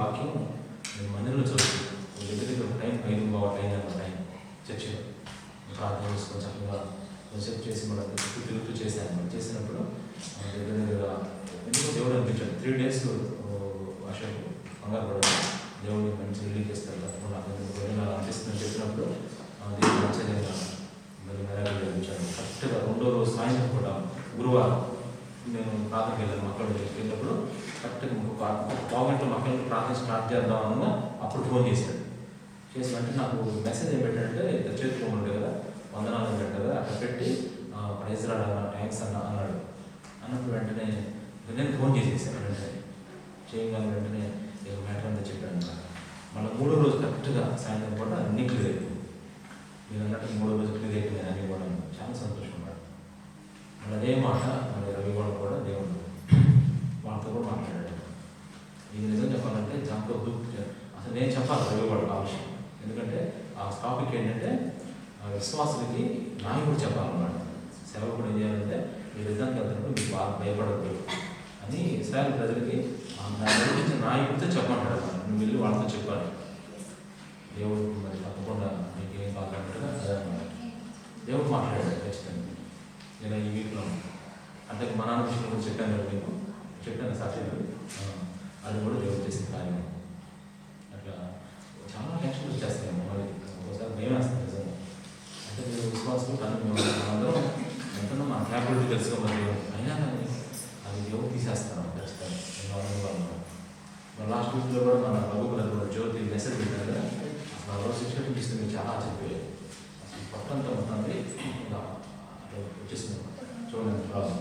A: వాక్యం మన చుట్టూ తిరుగుతూ చేశాను. చేసినప్పుడు దగ్గర దగ్గర ఎందుకు దేవుడు అనిపించాడు 3 days అశోక్ కంగారు పడదు, దేవుడు మంచి రిలీఫ్ చేస్తాడు తప్పకుండా నాకు అనిపిస్తుందని చెప్పినప్పుడు దేవుడు ఆశ్చర్యంగా మరి మెరాకిల్ జరిపించాడు. కరెక్ట్గా 2వ రోజు సాయంత్రం కూడా గురువారం నేను ప్రార్థనకి వెళ్ళాను. మక్కలు వెళ్ళినప్పుడు కరెక్ట్గా ఇంకొక పావుగంటలో మక్కలకి ప్రార్థన స్టార్ట్ చేద్దాం అన్న అప్పుడు ఫోన్ చేశాడు. చేసి అంటే నాకు మెసేజ్ ఏం పెట్టాడంటే చేతిలో ఉండే కదా వందనాలు పెట్టాడు కదా అక్కడ పెట్టి ప్రైజ్ రాడు అన్న థ్యాంక్స్ అన్నాడు. అన్నప్పుడు వెంటనే నేను ఫోన్ చేసేసాను. వెంటనే చేయగానే వెంటనే మ్యాటర్ అంతా చెప్పాడు అనమాట. మళ్ళీ 3వ రోజు కరెక్ట్గా సాయంత్రం కూడా అన్ని క్లియర్ అయిపోయింది. మీరు అన్నట్టు 3వ రోజు క్లియర్ అయిపోయింది అని కూడా చాలా సంతోషపడ్డాడు. మళ్ళీ అదే మాట మళ్ళీ రవి కూడా దేవుడు వాళ్ళతో కూడా మాట్లాడాడు. ఇది నిజం చెప్పాలంటే జంపొద్దు, అసలు నేను చెప్పాలి రవి ఆ విషయం. ఎందుకంటే ఆ టాపిక్ ఏంటంటే విశ్వాసులకి నాయకుడు చెప్పాలన్నమాట. సేవకుడు ఏం చేయాలంటే మీరు రిజల్ట్ వెళ్తున్నప్పుడు మీకు బాగా భయపడద్దు అని ఇశ్రాయేలు ప్రజలకి నాయకుడితో చెప్పమంటాడు అన్నమాట. నువ్వు వెళ్ళి వాళ్ళతో చెప్పాలి, దేవుడు మరి తప్పకుండా మీకు ఏం కావాలంటాడు అదే అన్నమాట. దేవుడు మాట్లాడాడు ఖచ్చితంగా. నేను ఈ వీక్లో అంటే మా నాన్న విషయం గురించి చెప్పాను కదా మీకు, చెప్పాను సాక్షులు, అది కూడా దేవుడు చేసిన కార్యం. అట్లా చాలా టెన్షన్ వచ్చేస్తాము, మరి ఒకసారి భయం వేస్తాం నిజంగా. అంటే మీరు విశ్వాసం కానీ మేమందరం ఎంతనో మన క్యాపబిలిటీ తెలుసుకోమని అయినా కానీ అది దేవుడు తీసేస్తాను ఖచ్చితంగా. మన లాస్ట్ వీక్లో కూడా మన రఘుకులకు కూడా జ్యోతి మెసేజ్ పెట్టారు కదా, అసలు ఆ రోజు సిచ్యువేషన్ ఇస్తుంది చాలా ఆశ్చర్యపోయాయి. అసలు పట్టంతా ఉంటుంది వచ్చేసింది చూడండి ప్రాబ్లం.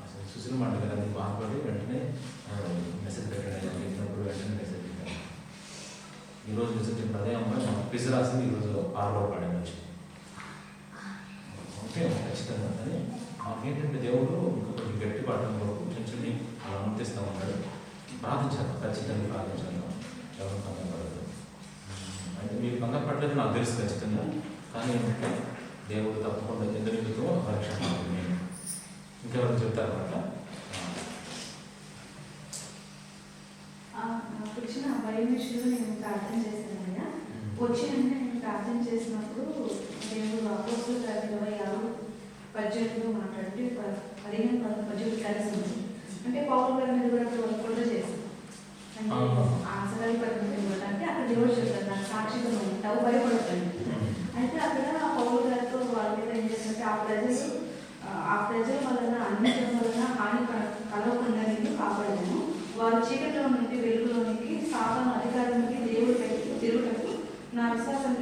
A: అసలు సుశీల మాట కదా నీకు బాధపడి వెంటనే మెసేజ్ పెట్టాడు. చెప్పినప్పుడు వెంటనే మెసేజ్ పెట్టాను. ఈరోజు మెసేజ్ చెప్పిన అదే అమ్మాయి మాకు క్విజ్ రాసింది ఈరోజు పాటలో పాడాను వచ్చి. ఓకే ఖచ్చితంగా. కానీ మాకేంటంటే దేవుడు ఇంకా కొంచెం గట్టి పాడడం వరకు చిన్న అలా అనుమతిస్తూ ఉంటాడు. ప్రార్థించాలి, ఖచ్చితంగా ప్రార్థించాలి. ఎవరు కంగారు పడదు. అయితే మీరు కంగారు పడలేదు నాకు తెలుసు ఖచ్చితంగా. కానీ ఏంటంటే దేవుడు తప్పకుండా ఎందుకు రక్షణ ఇంకెవరు చెప్తారన్నమాట.
F: నాకు వచ్చిన భయం విషయంలో నేను ప్రార్థన చేశాను కదా. వచ్చినంటే నేను ప్రార్థన చేసినప్పుడు దేవుడు అపోస్తుల 26:18 మాట్లాడి 15-18 కలిసి ఉంది. అంటే పౌలు గారి మీద కూడా చేశాను. అంటే ఆసరాలు పడుతుంది అంటే అక్కడ దేవుడు చెప్తారు నాకు సాక్షిగా ఉంటావు భయపడతాను. అయితే అక్కడ పౌలు గారితో వాళ్ళ మీద ఏం చేస్తుంటే ఆ ప్రజల వలన అన్ని వలన హాని కలవకుండా నేను కాపాడాను. వారు చీకటిలో నుండి వెలుగులోనికి సాధన అధికారానికి దేవుడు పెట్టి తిరుగుటకు నా విశ్వాసం.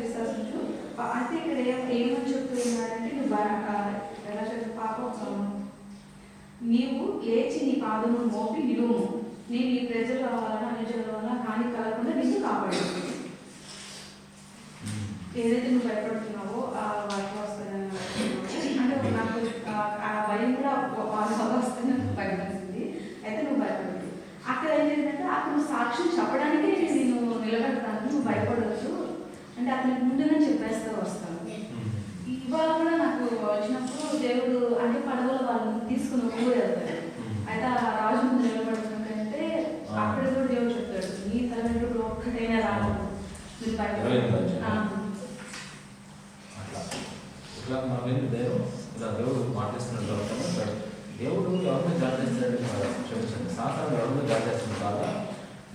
F: అయితే ఇక్కడ ఏమని చెప్తున్నాడంటే నువ్వు ఎలా చెప్పి పాపం నీవు లేచి నీ పాదము మోపి నిలువు, నేను ఈ ప్రజల వలన అనుజుల వలన హాని కలగకుండా నిన్ను కాపాడాను. ఏదైతే నువ్వు భయపడుతున్నావో ఆ వాటి వస్తుందని అంటే నాకు ఆ భయం కూడా వాళ్ళ వస్తుందని నాకు భయపడుతుంది. అయితే నువ్వు భయపడదు. అక్కడ ఏం చేసిందంటే అక్కడ నువ్వు సాక్ష్యం చెప్పడానికి నేను నిలబెడతాను, నువ్వు భయపడవచ్చు అంటే అతనికి ముందుగా చెప్పేస్తూ వస్తాను. ఇవాళ కూడా నాకు వచ్చినప్పుడు దేవుడు అంటే పడవలో వాళ్ళని తీసుకుని ఊరు వెళ్తాడు. అయితే ఆ రాజు ముందు నిలబడుతుంటే అక్కడ కూడా దేవుడు చెప్తాడు నీ తల్లిదండ్రులు ఒక్కటైనా రాదు నువ్వు భయపడదు.
A: ఇట్లా మనమేంటి దేవుడు మాట్లాడుతున్న తర్వాత దేవుడు ఎవరిని జాగ్రత్త క్షమించండి, సాధారణ ఎవరిని జాగ్రత్త కాదా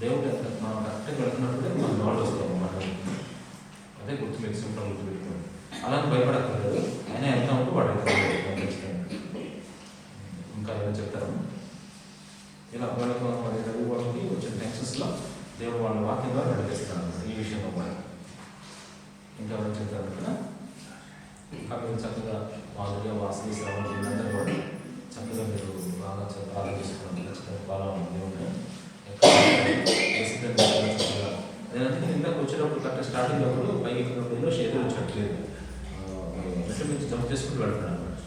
A: దేవుడు మనం కరెక్ట్గా వెళ్తున్నప్పుడే మనం నాడు వస్తాం అన్నమాట. అదే గుర్తు మీకు సింపుల్ గుర్తుపెట్టుకోండి. అలాగే భయపడక్కర్లేదు, అయినా ఎంత ఉంటూ వాడు ఇంకా ఏమైనా చెప్తారు. ఇలా వాళ్ళకి వచ్చిన టెన్షన్స్లో దేవుడు వాళ్ళ వాక్యం ద్వారా నడిపిస్తున్నాడు ఈ విషయంలో కూడా. ఇంకా ఎవరైనా చెప్తారు కదా. ఇంకా మీరు చక్కగా మాదిరిగా వాసన శ్రవణ వీళ్ళందరూ కూడా చక్కగా మీరు బాగా ఆలోచిస్తున్నాను. ఖచ్చితంగా బాగా ఉంది చక్కగా. నేనంటే ఇందాక వచ్చేటప్పుడు కరెక్ట్ స్టార్టింగ్ అప్పుడు పైకి ఎక్కినప్పుడు షేర్ వచ్చేట్లేదు, మెట్ల నుంచి జంప్ చేసుకుంటూ వెళ్తున్నాను అనమాట.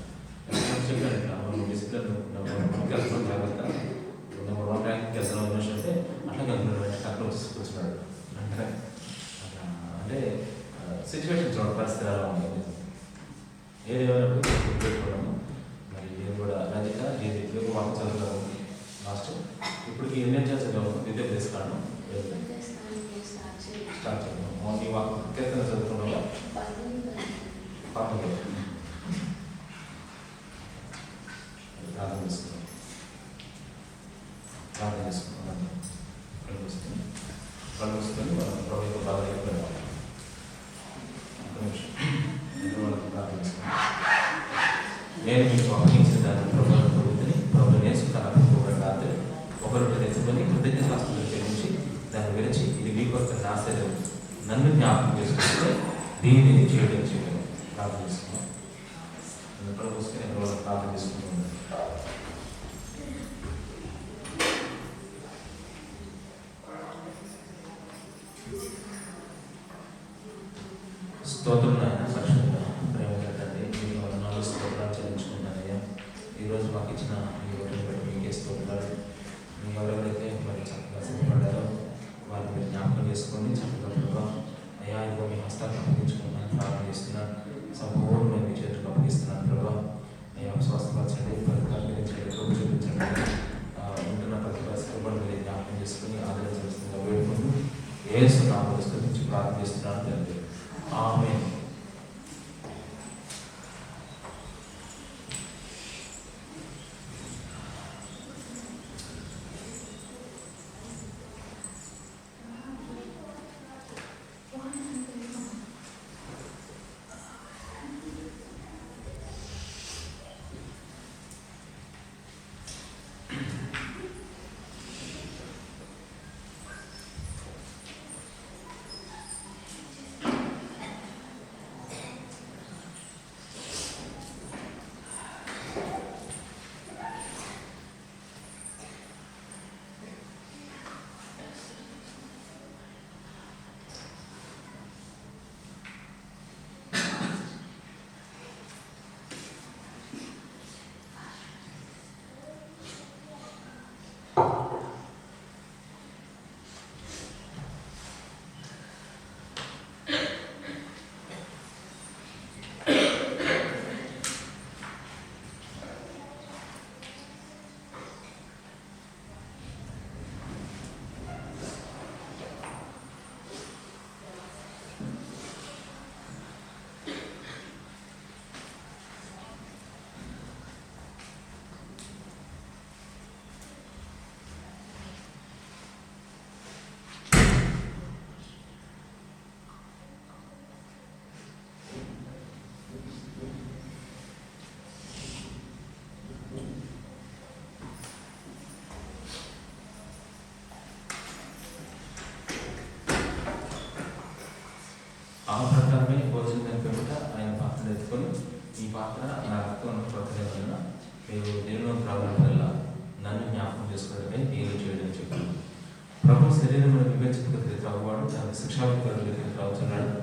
A: చెప్పాను డిసిప్లిన్ వెళ్తున్నాం జాగ్రత్త, నెంబర్ 1 ర్యాంక్కి వెళ్తున్నాం ఇన్వెస్ట్ అంటే అట్లా కలుగుతున్నాడు అట్లా వచ్చేస్తున్నాడు. అంటే సిచ్యువేషన్ చూడండి, పరిస్థితి ఎలా ఉంది. ఏదేమైనప్పుడు గుర్తుపెట్టుకోవడము. మరి నేను కూడా రజిత ఏది వాక్ చదువుతాను లాస్ట్ ఇప్పటికి ఎన్ని చదువుతాను విద్య తీసుకున్నాను స్టార్ట్ చేయడం. ఈ వాక్ కీర్తన చదువుకున్నావా? 19 కలుగుతుంది మనం ప్రభుత్వ బాగా పెడతాం. నేను మీకు అప్పగించిన దాన్ని ప్రభుత్వని ప్రభు నేర్చుకున్నాను. రాత్రి ఒకరు తెచ్చుకొని కృతజ్ఞతాస్తులు చెల్లించి దాన్ని విరిచి ఇది మీ కొరకు నా శరీరం నన్ను జ్ఞాపకం చేసుకుంటే దీనిని చేయడం చేయడం ప్రార్థన చేసుకున్నాం. ఎక్కడ చూసుకుని ఎక్కడ ప్రార్థన చేసుకుంటున్నాను. స్తోత్రం నాయన పరిశుద్ధ ప్రేమ తండ్రి, మీ వందనాలు స్తోత్రాలు చెల్లించుకుంటానయ్యా. ఈరోజు మాకు ఇచ్చిన మీ ఓటిని బట్టి మీకే స్తోత్రాలు. మీ ఎవరెవరైతే మరి చక్కగా సిద్ధపడ్డారో వారిని మీరు జ్ఞాపకం చేసుకొని చక్కగా అయ్యా ఇదిగో మీ హస్తాన్ని అప్పగించుకుంటున్నాను, ప్రార్థన చేస్తున్నాను. సంపూర్ణమైన మీ చేతులకు అప్పగిస్తున్నాను ప్రభావ. అయ్యా స్వస్థపరచండి, ఫలితాలు మీరు చేయడం చూపించండి. ఉంటున్న ప్రతి పరిస్థితులు కూడా మీరు జ్ఞాపకం చేసుకుని ఆదరించాల్సిందిగా వేడుకుంటూ యేసు నామములో స్తుతించి ప్రార్థన చేస్తున్నాను తండ్రి. ఆమేన్. ఆ ప్రకారమే భోజనం కనుక ఆయన పాత్ర ఎత్తుకొని ఈ పాత్ర నా రక్తం ప్రకటన మీరు దేవుని ప్రాబ్లం వల్ల నన్ను జ్ఞాపకం చేసుకోవడమే నేను చేయడం చెప్పాను. ప్రభు శరీరం వివేచనకు త్రాగువాడు, దాని శిక్షావిధికి త్రాగుతున్నాడు.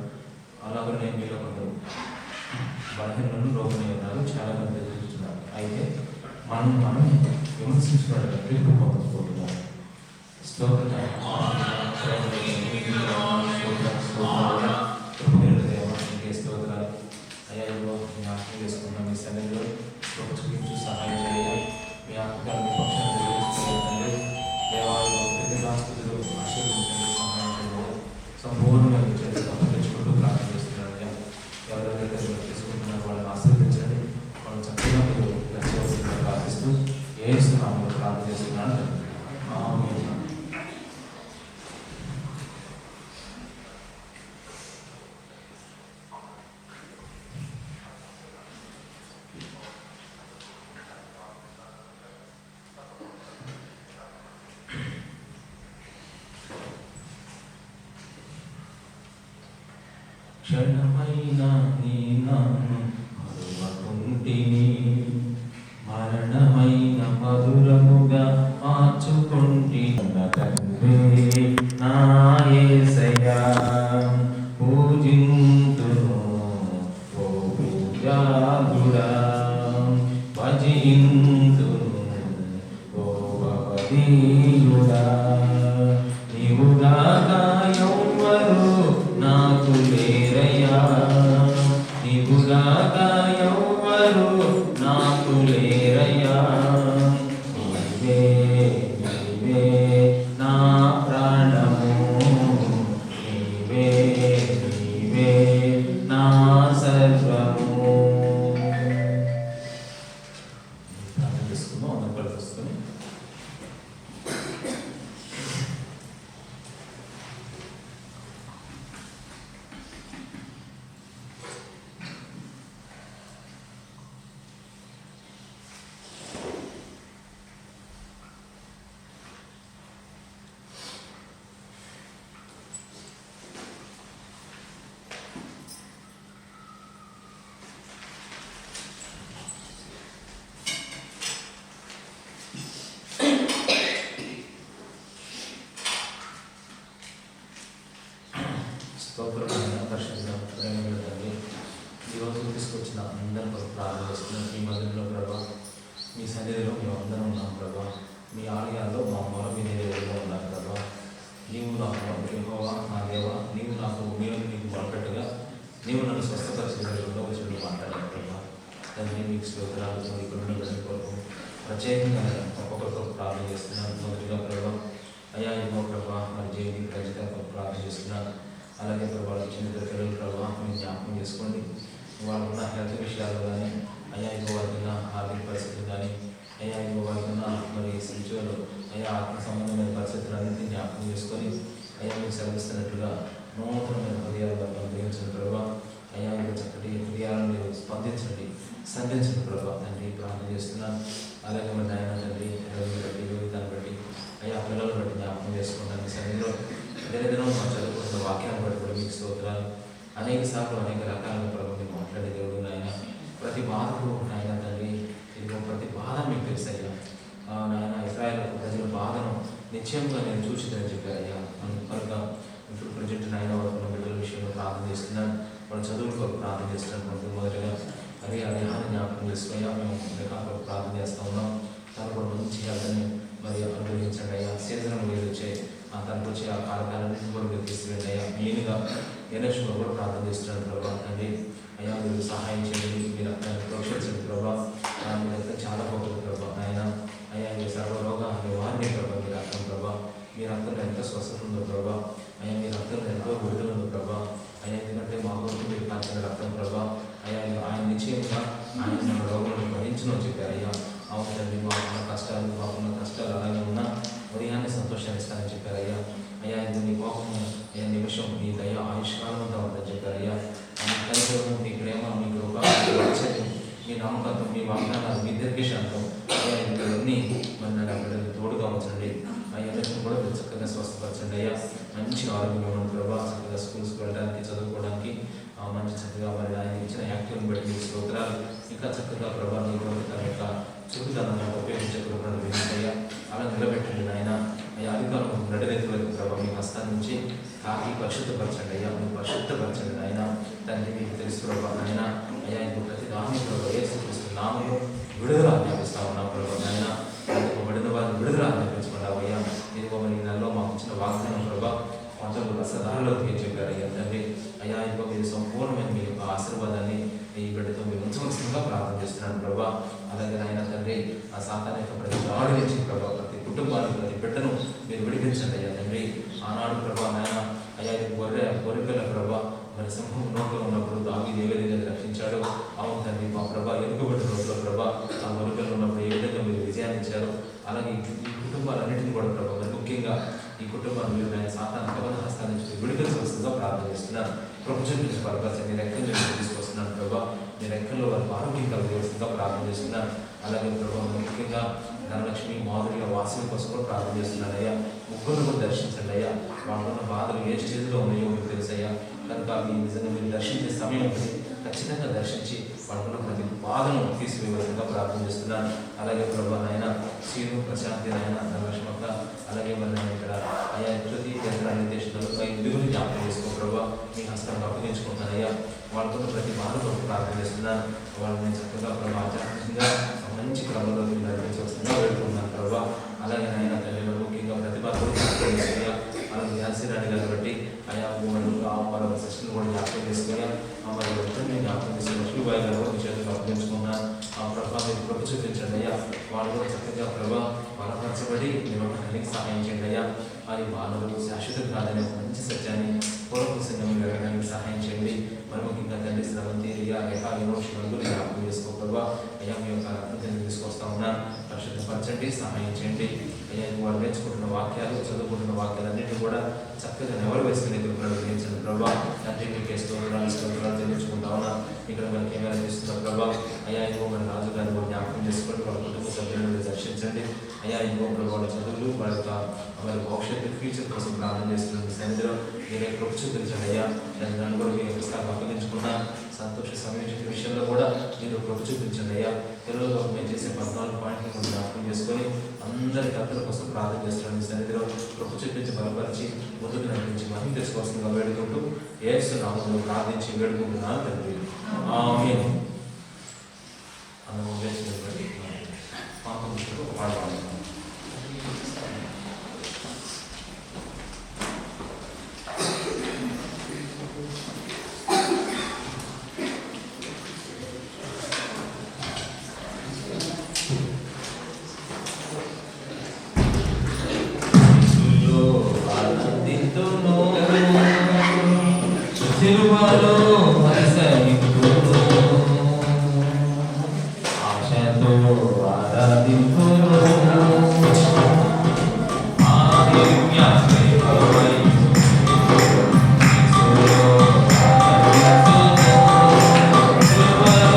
A: అలాగే నేను మీలో కొందరు బలహీనలను రోగుని ఉన్నారు, చాలా మంది ఎదుర్కొంటున్నారు. అయితే మనం విమర్శించుకోవడం తీర్పుపోతున్నాం. స్తోత్రాలు అయ్యా జ్ఞాపకం చేసుకున్నాం. మీ సన్నిధిలో చూపించు సహాయం చేయాలి. మీ ఆత్మకాలు మీ పక్షాన్ని దేవాలయంలో ఆస్తులు ఆశీర్వదించండి, సహాయం చేయాలి. సంపూర్ణంగా మీ చేతులు అప్పగించుకుంటూ ప్రార్థన చేస్తున్నాడు. ఎవరెవరైతే చేసుకుంటున్నారో వాళ్ళని ఆశీర్వదించండి. వాళ్ళు చక్కగా మీరు లక్ష్యంగా ప్రార్థిస్తూ యేసు నామములో ప్రార్థన చేస్తున్నాను. ఆమేన్. క్షణమైన నీ నామం మరువకుంటిని, మరణమైన మధురముగా మార్చుకుంటి. తండ్రి నా యేసయ్యా పూజింతును, ఓ పూజాదుడా భజింతును, ఓ భవదీయుడా. నీవుగాక ఎవ్వరు నాకు లేరయ్యా, నీవుగాక ఎవ్వరు నాకు లేరయ్యా. నీవే నీవే నా ప్రాణము, స్తోత్రం పరిశుద్ధ ప్రేమ తండ్రి. ఈరోజు తీసుకొచ్చిన అందరి కొరకు ప్రార్థన చేస్తున్నాం. మీ మందిరంలో ప్రభా, మీ సన్నిధిలో మేము అందరం ఉన్నాం ప్రభా. మీ ఆలయాల్లో మా మొర వినేదేవిలో ఉన్నాం ప్రభా. నీవు నాకు యెహోవా నా దేవా, నీవు నాకు నీకు మొరపెట్టుగా నీవు నన్ను స్వస్థపరిచిన వచ్చినట్టు మాట్లాడాను ప్రభా. తండ్రి మీకు స్తోత్రాలు. ఇక్కడ బిడ్డల కొరకు ప్రత్యేకంగా ఒక్కొక్కరితో ప్రార్థన చేస్తున్నాను. మొదటిగా ప్రభా అయ్యా ఇవ్వ ప్రభా, మరి జయంతి రజిత ప్రార్థన చేస్తున్నాను. అలాగే ప్రభా చిన్న పిల్లలు ప్రభా మీరు జ్ఞాపకం చేసుకోండి. వాళ్ళకున్న హెల్త్ విషయాలు కానీ, అయ్యా ఇవ్వ వారికున్న ఆర్థిక పరిస్థితులు కానీ, అయ్యా ఇవ్వ వారికున్న మరి స్పిరిచువల్ అయ్యా ఆత్మ సంబంధమైన పరిస్థితులన్నింటినీ జ్ఞాపకం చేసుకొని అయ్యా మీకు సెలవిస్తున్నట్లుగా నూతనమైన హృదయాలు వారిని అనుగ్రహించిన ప్రభా. అయ్యా ఇవ్వ చక్కటి హృదయాలను మీరు స్పందించండి, సంధించండి ప్రభా. తండ్రి ప్రార్థన చేస్తున్నాను. అలాగే మరి నాయన తండ్రి రోజులు బట్టి యోగితాన్ని బట్టి అయ్యా పిల్లలు బట్టి జ్ఞాపకం చేసుకుంటాను. సన్నిధిలో దినదినం మనం చదువుకుంటున్న వాక్యాన్ని బట్టి కూడా మీకు స్తోత్రాలు. అనేక సార్లు అనేక రకాలుగా ప్రభు మీరు మాట్లాడే దేవుడు నాయన. ప్రతి బాధకు నాయన తండ్రి ఇదిగో ప్రతి బాధ మీకు తెలుసయ్యా నాయన. ఇస్రాయేల్ ప్రజల బాధను నిశ్చయంగా నేను చూసిందని చెప్పారయ్యా. కనుక ఇప్పుడు ప్రజెంట్ నాయన వాళ్ళకున్న బిడ్డల విషయంలో ప్రార్థన చేస్తున్నాను. వాళ్ళ చదువుల కొరకు ప్రార్థన చేస్తున్నాను. మొదటిగా అదే అదేహాన్ని జ్ఞాపకం చేసుకుని మేము రేఖాలకు ప్రార్థన చేస్తూ ఉన్నాం. తను కూడా మంచి హెల్త్ని మరి అనుగ్రహించండి అయ్యా. సీజన్ మీరు వచ్చే తనకు వచ్చే ఆ కారకాలన్నింటినీ కూడా మీరు తీసుకురండి అయ్యా. మెయిన్గా ఎనర్జీలో కూడా ప్రార్థన చేస్తున్నాను ప్రభా. తండ్రి అయ్యా మీరు సహాయం చేయండి, మీరు అక్కడ ప్రోక్షించండి ప్రభా. మీరు అక్కడ చాలా గొప్పది ప్రభా ఆయన. అయ్యా మీ సర్వరోగ నివారణ ప్రభా. మీరు అర్థం ప్రభా, మీరు అక్కడ ఎంత స్వస్థత ఉందో ప్రభా. అయ్యా మీరు అక్కడ ఎంతో విడుదల ఉందో ప్రభా. అయ్యా ఎందుకంటే మా కొరకు మీరు కాచిన రక్తం ప్రభా. అయ్యా ఆయన నిశ్చయంగా ఆయన మన రోగులను భరించను చెప్పారు అయ్యా. అవును తండ్రి మాకున్న కష్టాలు అలాగే ఉన్నా ఉదయాన్ని సంతోషాన్ని ఇస్తానని చెప్పారు అయ్యా. అయ్యా ఇది నీ కోపం అయ్యా నిమిషం మీ దయ ఆయుష్కాలం అంతా ఉందని చెప్పారు అయ్యా. కలిసి మీ ప్రేమ, మీ కృప, మీ నమ్మకత్వం, మీ వాగ్దానాలు, మీ దీర్ఘశాంతం అయ్యా ఇవన్నీ మరి నాకు అక్కడ తోడుగా ఉంచండి అయ్యా. అన్నింటిని కూడా మీరు చక్కగా స్వస్థపరచండి అయ్యా. మంచి ఆరోగ్యంగా ఉన్న ప్రభావ, చక్కగా స్కూల్స్కి వెళ్ళడానికి చదువుకోవడానికి మంచి చక్కగా మరి ఆయన ఇచ్చిన యాక్టివ్ని బట్టి మీకు స్తోత్రాలు. ఇంకా చక్కగా ప్రభావ నీ తన యొక్క చురుకుదనాన్ని ఉపయోగించే కృపను వేయించయ్యా. అలా నిలబెట్టండి నాయన. అయ్యా అధికారులు నడిరెత్తులకు ప్రభావ మీ హస్తాన్ని నుంచి తాకి పరిశుద్ధపరచండి అయ్యా. మీరు పరిశుద్ధపరచండి నాయన. తండ్రి మీకు తెలుసు ప్రభావ నాయన. అయ్యా ఇంకో ప్రతి దాని ప్రభావ యేసుక్రీస్తు నామములో విడుదల ఆజ్ఞాపిస్తా ఉన్నాం ప్రభావ నాయన. పడిన వారిని విడుదల ఆజ్ఞాపించుకున్నావు అయ్యా. ఇదిగో మరి ఈ నెలలో మాకు ఇచ్చిన వాగ్దానం ప్రభావ పంటలు రసదారులో చెప్పారు అయ్యా. తండ్రి అయ్యా ఇదిగో మీరు సంపూర్ణమైన మీ యొక్క ఆశీర్వాదాన్ని ఈ బిడ్డతో మీరు ఉంచవలసిందిగా ప్రార్థన చేస్తున్నాను ప్రభా. అలాగే ఆయన తండ్రి ఆ సాతాను యొక్క ప్రతి దాడి నుంచి ప్రభావ ప్రతి కుటుంబాన్ని ప్రతి బిడ్డను మీరు విడిపించండి అయ్యా తండ్రి. ఆనాడు ప్రభా నాయన అయ్యా ఇది గొర్రెల ప్రభా మరి సింహం నోట్లో ఉన్నప్పుడు దావీదు ఏ విధంగా రక్షించాడో అవును తండ్రి మా ప్రభా ఎలుగుబడి రోజుల ప్రభా ఆ గొర్రెలు ఉన్నప్పుడు ఏ విధంగా మీరు విజయాన్ని ఇచ్చారో అలాగే ఈ కుటుంబాలన్నింటినీ కూడా ప్రభావ మరి ముఖ్యంగా ఈ కుటుంబాన్ని మీరు ఆయన సాతాను కవన హస్తాల నుంచి విడుదలవలసిందిగా ప్రార్థన చేస్తున్నాను. ప్రపంచం నుంచి బలపరచండి, మీ రెక్కల నుంచి తీసుకొస్తున్నాను ప్రభా. మీ రెక్కల్లో వారికి ఆరోగ్యం కలగవలసిందిగా ప్రార్థన చేస్తున్నాను. అలాగే ప్రభావ ముఖ్యంగా ధనలక్ష్మి మాధుర్య వాసుల కోసం కూడా ప్రార్థన చేస్తున్నాను అయ్యా. ముగ్గురు కూడా దర్శించండి అయ్యా. వాళ్ళకున్న బాధలు ఏ స్టేజ్లో ఉన్నాయో మీకు తెలుసయ్యా. కనుక మీ నిజంగా మీరు దర్శించే సమయం ఉంటుంది, ఖచ్చితంగా దర్శించి వాళ్ళకున్న ప్రతి బాధను తీసివేయవలసిందిగా ప్రార్థన చేస్తున్నాను. అలాగే ప్రభా నాయన శ్రీను ప్రశాంతి నాయన ధనలక్ష్మక్క అలాగే మరి ఇక్కడ అయ్యా ప్రతి కేంద్ర నిర్దేశంలో ఇరుగుని జ్ఞాపకం చేసుకో ప్రభా. మీ హస్తాన్ని అప్పగించుకుంటున్నాను అయ్యా. వాళ్ళకున్న ప్రతి బాధ కొరకు ప్రార్థన చేస్తున్నాను. వాళ్ళని చక్కగా ప్రభా ఆధ్యాత్మికంగా మంచి క్రమంలో నడిపించవలసిందిగా వేడుకుంటున్నాను ప్రభా. అలాగే నాయన తల్లి ముఖ్యంగా ప్రతిభ అయ్యా. అలాగే ధ్యాన్సీరాణి గారిని బట్టి అయా మరొక సిస్టర్ని కూడా జ్ఞాపకం చేసుకుని మరి నేను జ్ఞాపకం చేసుకుని లక్ష్మీబాయి గారు కూడా మీ చేతులు అప్పగించుకున్నాను. ఆ ప్రభా మీరు కృప చూపించండి అయ్యా. వాళ్ళు కూడా చక్కగా ప్రభా బలపరచబడి నిలబడడానికి సహాయం చేయండి అయ్యా. అది మానవులు శాశ్వతం కాదనే మంచి సత్యాన్ని పూర్వపురుషంగా వెళ్ళడానికి సహాయం చేయండి. మరి ముఖ్యంగా తండ్రి శ్రవంతి రియా రేఖా విమోషణలు జ్ఞాపకం చేసుకో ప్రభా. అయ్యా మీ యొక్క రక్తం తీసుకొస్తా ఉన్నాను. పరిశుద్ధపరచండి, సహాయం చేయండి అయ్యా. వాళ్ళు నేర్చుకుంటున్న వాక్యాలు చదువుకుంటున్న వాక్యాలన్నింటినీ కూడా చక్కగా నెవరు వేసుకునే గ్రహించండి ప్రభా. తండ్రి మీకే స్తోత్రాలు చెల్లించుకుంటా ఉన్నా. ఇక్కడ మన కెమెరా తీస్తున్న ప్రభా అయ్యా ఇంకో మన రాజు గారిని కూడా జ్ఞాపకం చేసుకోండి. వాళ్ళ కుటుంబ సభ్యులను దర్శించండి అయ్యా. ఇంకో వాళ్ళ చదువులు వాళ్ళ యొక్క వారి భవిష్యత్తు ఫ్యూచర్ కోసం ప్రార్థన చేస్తున్న సన్నిధిలో మీరే కృప చూపించండి అయ్యా. నన్ను కూడా మీ పుస్తకాలు అప్పగించుకున్నా సంతోష సమయం విషయంలో కూడా మీరు కృప చూపించండి అయ్యా. తెలుగులో మేము చేసే 14 పాయింట్లు కూడా జ్ఞాపకం చేసుకొని అందరి కర్తల కోసం ప్రార్థన చేస్తున్నాను. మీ సన్నిధిలో కృప చూపించి బలపరిచి ముందుకు నడిపించి రక్షణ తెచ్చుకోవాల్సిందిగా వేడుకుంటూ యేసు నామములో ప్రార్థించి వేడుకుంటున్నాను తండ్రి. ఆమేన్. అందరూ వేసుకుని పాపం ఒక పాట పాడుతున్నాం. సిలువలో వరసనింతును ఆశతో ఆరాధింతును ఆదివ్య ప్రేమమై యేసులో ఆరాధింతును సిలువలో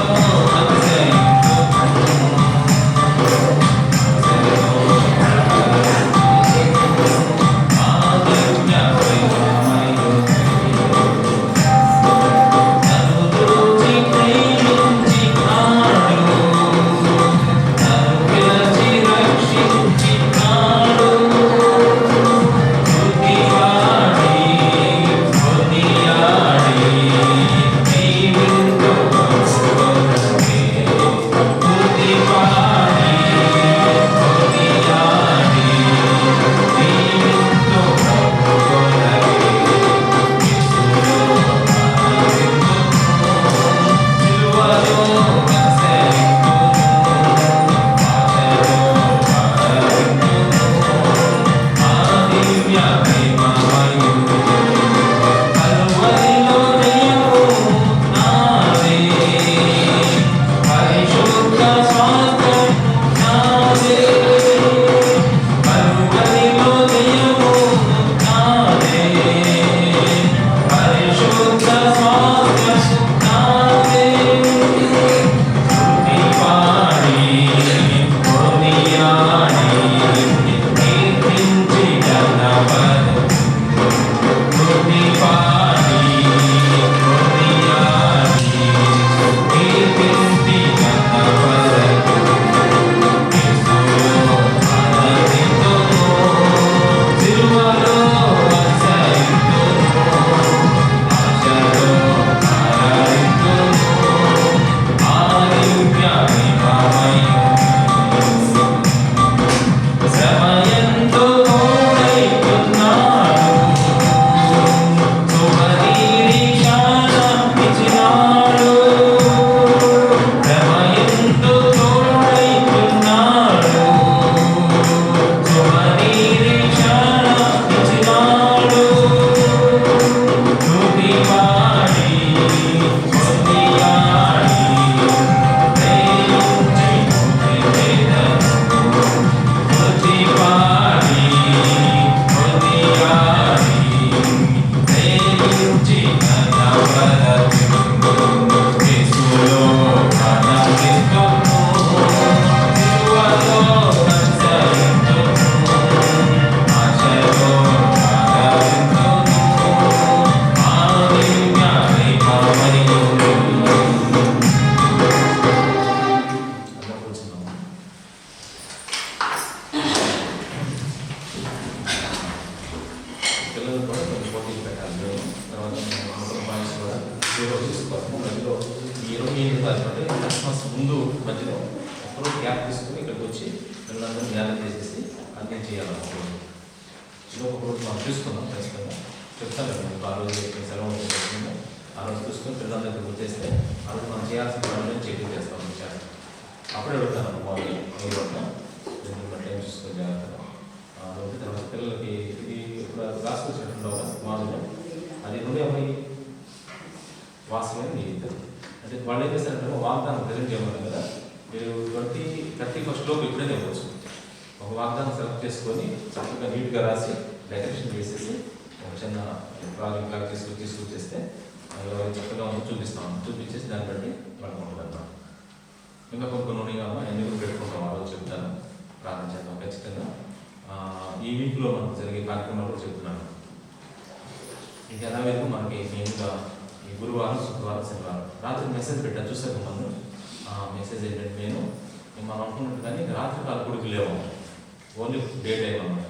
A: ఓన్లీ డే టైం అన్నమాట.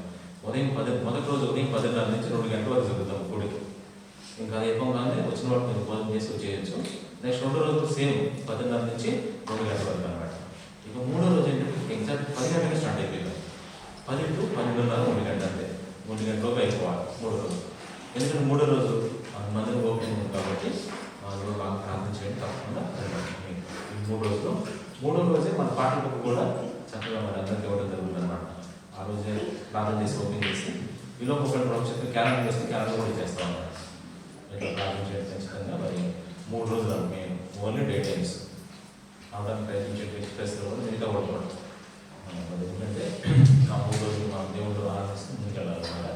A: ఉదయం 10 మొదటి రోజు ఉదయం 10:30 నుంచి 2 గంటల వరకు జరుగుతాం గుడి. డేస్ చేయొచ్చు. నెక్స్ట్ 2వ రోజు సేమ్ 10:30 నుంచి 2 గంటల వరకు అనమాట. ఇక 3వ రోజు ఏంటంటే ఎగ్జాక్ట్ 10 గంటలకు స్టార్ట్ అయిపోయింది. 10 to 12:30 1 గంట అంతే. 1 గంటలోపు అయిపోవాలి 3వ రోజు. ఎందుకంటే 3వ రోజు మందిరం ఓపెనింగ్ ఉంది కాబట్టి అందులో బాగా ప్రార్థన చేయడం తప్పకుండా ఈ 3 రోజులు. 3వ రోజే మన పాటల బుక్ కూడా చక్కగా మన అందరికీ ఇవ్వడం జరుగుతుంది అనమాట. ఆ రోజే ప్రార్థన చేసి ఓపెన్ చేసి ఈలో ఒకటి భవిష్యత్తు క్యాలెండర్ చేస్తే క్యాలెండర్ కూడా చేస్తూ ఉన్నాం. ఇట్లా ప్రార్థన చేయడం ఖచ్చితంగా మరి 3 రోజులు మేము ఓన్లీ డే టైమ్స్ అవడానికి ప్రయత్నించే ఎక్స్ప్రెస్లో కూడా మిగతా కూడా మరి ఎందుకంటే ఆ 3 రోజులు మనం దేవుళ్ళు ఆరాధిస్తూ ముందుకెళ్ళాలన్నమాట.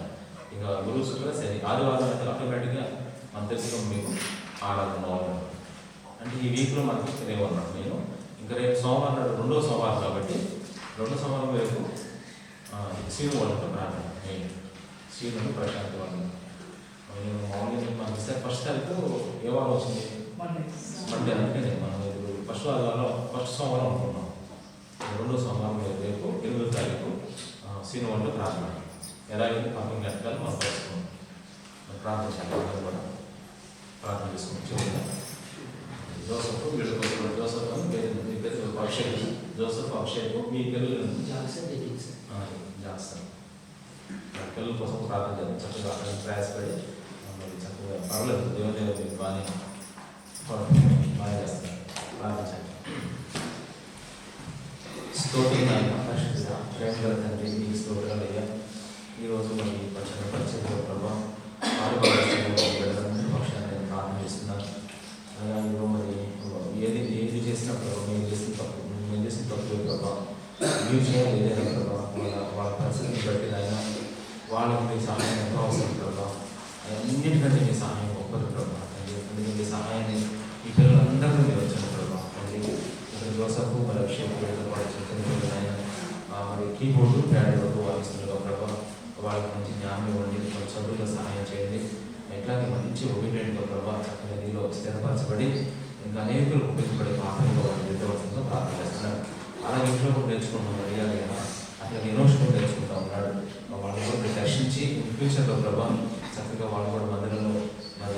A: ఇక గురువు శుక్ర శని ఆదివారం అయితే ఆటోమేటిక్గా మనం తెలుసుకుని మీకు ఆరాధన అవ్వాలి. అంటే ఈ వీక్లో మనకి తెలియవు అన్నమాట. నేను ఇంకా రేపు సోమవారం 2వ సోమవారం కాబట్టి 2వ సోమవారం రేపు శ్రీను వాళ్ళతో ప్రార్థన శ్రీను ప్రశాంత్ వాళ్ళు నేను మామూలుగా మనకి సార్ ఫస్ట్ తారీఖు ఏ వారం వచ్చింది మండే. అందుకనే మనం ఇప్పుడు ఫస్ట్ సోమవారం అనుకున్నాం. 2వ సోమవారం రేపు 8వ తారీఖు శ్రీను వాళ్ళతో ప్రార్థన ఎలాగైతే 11 గంటలు మనం చేసుకున్నాం. ప్రార్థించాలి కూడా ప్రార్థన చేసుకుంటాం. జోసఫ్ జోసఫ్ అని పేరు అభిషేక్ జోసఫ్ అభిషేక్ మీ పిల్లలు జాక్సన్ పిల్లల కోసం ప్రార్థన చేద్దాం. చక్కగా అక్కడ ప్రయాసపడి మరి చక్కగా పర్లేదు దేవదేవుడు బాగా చేస్తారు. ప్రార్థించండి. స్తోత్రం ప్రేమ తండ్రి మీకు స్తోత్రాలు అయ్యా. ఈరోజు మరి పరిచయం ప్రభావం పక్షాన్ని నేను ప్రార్థన చేస్తున్నాను. అలాగే మరి ఏది చేసినప్పుడు మేము చేసిన తప్పు ప్రభావం మీరు చేయాలి ఏదైనా ప్రభావం వాళ్ళ పరిస్థితిని బట్టి అయినా వాళ్ళకి మీ సహాయం ఎంతో అవసరం ప్రభావం. అన్నిటికంటే మీ సహాయం గొప్పది ప్రభావం. అందుకే మీ సహాయాన్ని ఈ పిల్లలందరూ మీరు వచ్చిన ప్రభావం. ఇక్కడ జోసఫ్ మరి అభిషేక్ అయినా మరి కీబోర్డు ప్యాడ్ వాయిస్తున్నారు ప్రభావం. వాళ్ళకి మంచి జ్ఞానం ఇవ్వండి, వాళ్ళ చదువులో సహాయం చేయండి. ఎట్లాగే మంచి ఒబీడియంట్గా ప్రభావం చక్కగా నీలో స్థిరపరచబడి ఇంకా అనేకులు ఉపయోగపడే పాత్రలో వాళ్ళు నిర్వహించడంలో ప్రార్థన చేస్తున్నారు. అలాగే ఇంట్లో కూడా నేర్చుకుంటున్నాం అడిగాలి కదా, అట్లాగే ఎన్నోష్ కూడా నేర్చుకుంటా ఉన్నాడు. వాళ్ళు కూడా దర్శించి ఫ్యూచర్లో ప్రభావం చక్కగా వాళ్ళు కూడా మందిరంలో మరి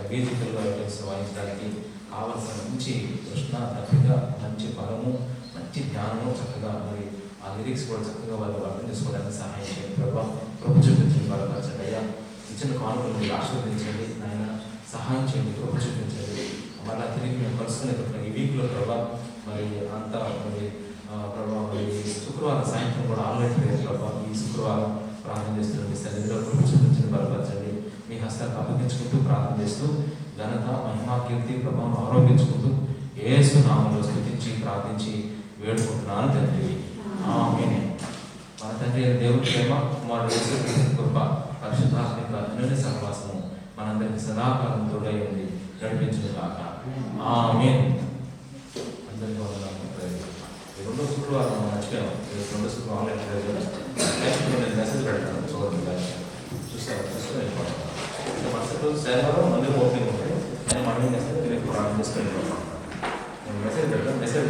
A: మ్యూజికల్గా వాయించడానికి కావాల్సిన మంచి కృష్ణ చక్కగా మంచి బలము మంచి జ్ఞానము చక్కగా మరి ఆ లిరిక్స్ కూడా చక్కగా వాళ్ళు అర్థం చేసుకోవడానికి సహాయం చేయండి ప్రభావం. ప్రభు చూపించండి, బలపరచండి అయ్యా. ఇచ్చిన కానుకలు మీరు ఆశీర్వదించండి నాయన, సహాయం చేయండి, ప్రభు చూపించండి. మళ్ళీ తిరిగి మేము కలుసుకునే ఈ వీక్లో ప్రభావ మరి అంతా మరి ప్రభావ మరి శుక్రవారం సాయంత్రం కూడా ఆన్లైన్ ప్రేయర్ ప్రభావ ఈ శుక్రవారం ప్రార్థన చేస్తున్న సన్నిధిలో ప్రభు చూపించండి, బలపరచండి. మీ హస్తాలకు అప్పగించుకుంటూ ప్రార్థన చేస్తూ ఘనత మహిమా కీర్తి ప్రభావం ఆరోపించుకుంటూ యేసు నామములో స్తుతించి ప్రార్థించి వేడుకుంటున్నాను తండ్రి. ఆమేన్. మన తండ్రి దేవుడి ప్రేమ, కుమారుడు యేసు క్రీస్తు కృప, పరిశుద్ధాత్మిక అన్యోన్య సహవాసము మనందరికీ సదాకాలం తోడై ఉంది నడిపించును గాక. ఆమేన్. అందరికీ వందనాలు. రెండో శుక్రవారం మర్చిపోయాం. రెండో శుక్రవారం ఆన్లైన్ నేను మెసేజ్ పెడతాను చూడండి, చూసుకొని వెళ్ళిపోతాను. మరుసటి రోజు శనివారం మందిరం ఓపెనింగ్ ఉంటుంది. నేను మనం ఏం చేస్తాను, మీరు ప్రారంభం చేసుకొని వెళ్ళిపోతాను. నేను మెసేజ్ పెడతాను, మెసేజ్